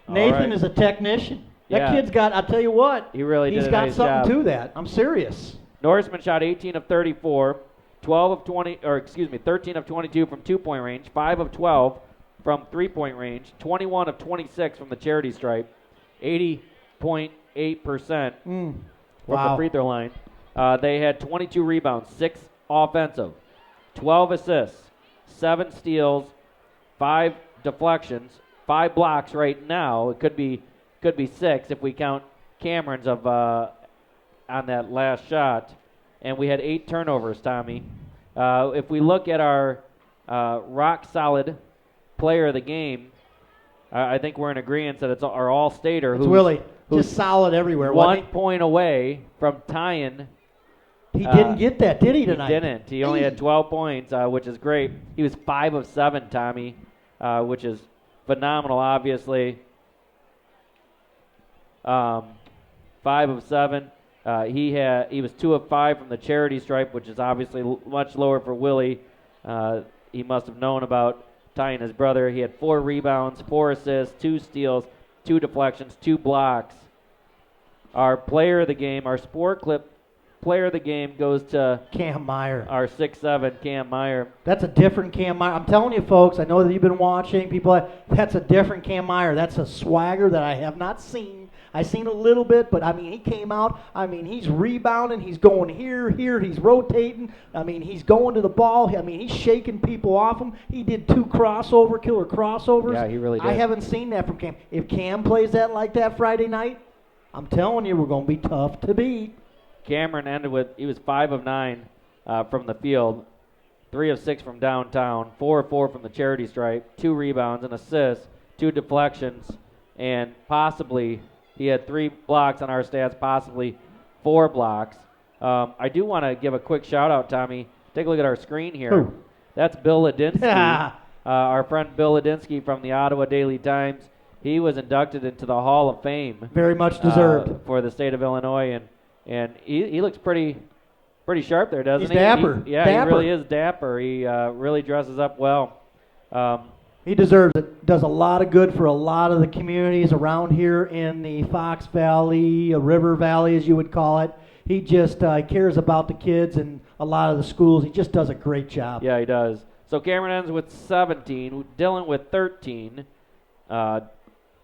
Nathan is a technician. That kid's got, I'll tell you what. He really did He's a got nice something job. to that. I'm serious. Norsemen shot 18 of 34, 13 of 22 from 2-point range, 5 of 12 from 3-point range, 21 of 26 from the charity stripe, 80.8% from the free throw line. They had 22 rebounds, 6 offensive, 12 assists, 7 steals, 5 deflections, 5 blocks right now. It could be 6 if we count Cameron's of on that last shot. And we had 8 turnovers, Tommy. If we look at our rock-solid player of the game, I think we're in agreement that it's our all-stater. It's Willie. Just solid everywhere. 1 point away from tying. He didn't get that, did he, tonight? He didn't. He only had 12 points, which is great. He was 5 of 7, Tommy, which is phenomenal, obviously. 5 of 7. He was 2 of 5 from the charity stripe, which is obviously much lower for Willie. He must have known about tying his brother. He had 4 rebounds, 4 assists, 2 steals, 2 deflections, 2 blocks. Our player of the game, our Sport Clip player of the game, goes to Cam Meyer. Our 6'7", Cam Meyer. That's a different Cam Meyer. I'm telling you, folks, I know that you've been watching. That's a different Cam Meyer. That's a swagger that I have not seen. I've seen a little bit, but, he came out. He's rebounding. He's going here. He's rotating. He's going to the ball. He's shaking people off him. He did 2 killer crossovers. Yeah, he really did. I haven't seen that from Cam. If Cam plays that like that Friday night, I'm telling you, we're going to be tough to beat. Cameron he was 5 of 9 from the field, 3 of 6 from downtown, 4 of 4 from the charity stripe, 2 rebounds, an assist, 2 deflections, and possibly he had 3 blocks on our stats, possibly 4 blocks. I do want to give a quick shout out, Tommy. Take a look at our screen here. Who? That's Bill Ladinsky, our friend Bill Ladinsky from the Ottawa Daily Times. He was inducted into the Hall of Fame. Very much deserved. For the state of Illinois, and he looks pretty sharp there, doesn't he? He's dapper. He really is dapper. He really dresses up well. He deserves it. Does a lot of good for a lot of the communities around here in the Fox Valley, River Valley, as you would call it. He just cares about the kids and a lot of the schools. He just does a great job. Yeah, he does. So Cameron ends with 17. Dylan with 13.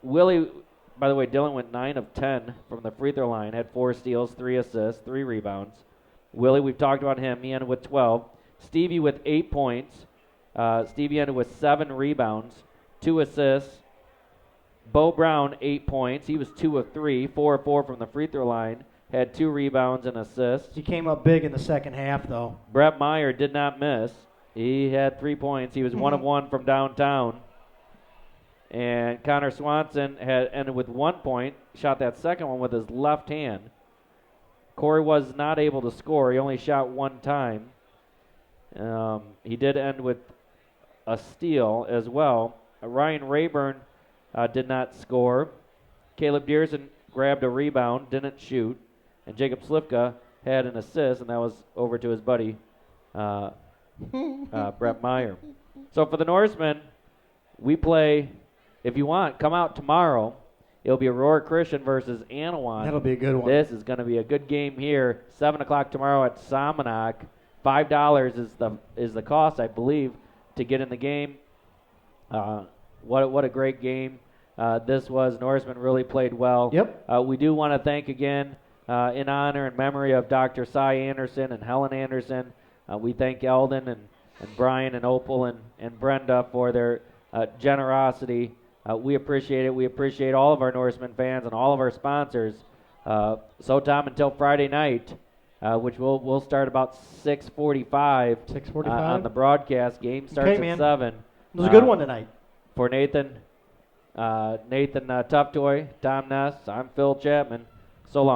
Willie, by the way, Dylan went 9 of 10 from the free throw line, had 4 steals, 3 assists, 3 rebounds. Willie, we've talked about him. He ended with 12. Stevie with 8 points. Stevie ended with 7 rebounds, 2 assists, Bo Brown, 8 points. He was 2 of 3, 4 of 4 from the free throw line. Had 2 rebounds and assists. He came up big in the second half, though. Brett Meyer did not miss. He had 3 points. He was 1 of 1 from downtown. And Connor Swanson had ended with 1 point. Shot that second one with his left hand. Corey was not able to score. He only shot 1 time. He did end with a steal as well. Ryan Rayburn did not score. Caleb Dearson grabbed a rebound, didn't shoot. And Jacob Slivka had an assist, and that was over to his buddy, Brett Meyer. So for the Norsemen, we play, if you want, come out tomorrow. It'll be Aurora Christian versus Anawan. That'll be a good one. This is going to be a good game here. 7 o'clock tomorrow at Somonauk. $5 is the cost, I believe, to get in the game. What a great game this was. Norsemen really played well. Yep. We do want to thank again, in honor and memory of Dr. Cy Anderson and Helen Anderson. We thank Eldon and Brian and Opal and Brenda for their generosity. We appreciate it. We appreciate all of our Norsemen fans and all of our sponsors. So, Tom, until Friday night, which we'll start about 6:45 on the broadcast. Game starts at 7. It was a good one tonight. For Nathan Tuftoy, Tom Ness, I'm Phil Chapman. So long.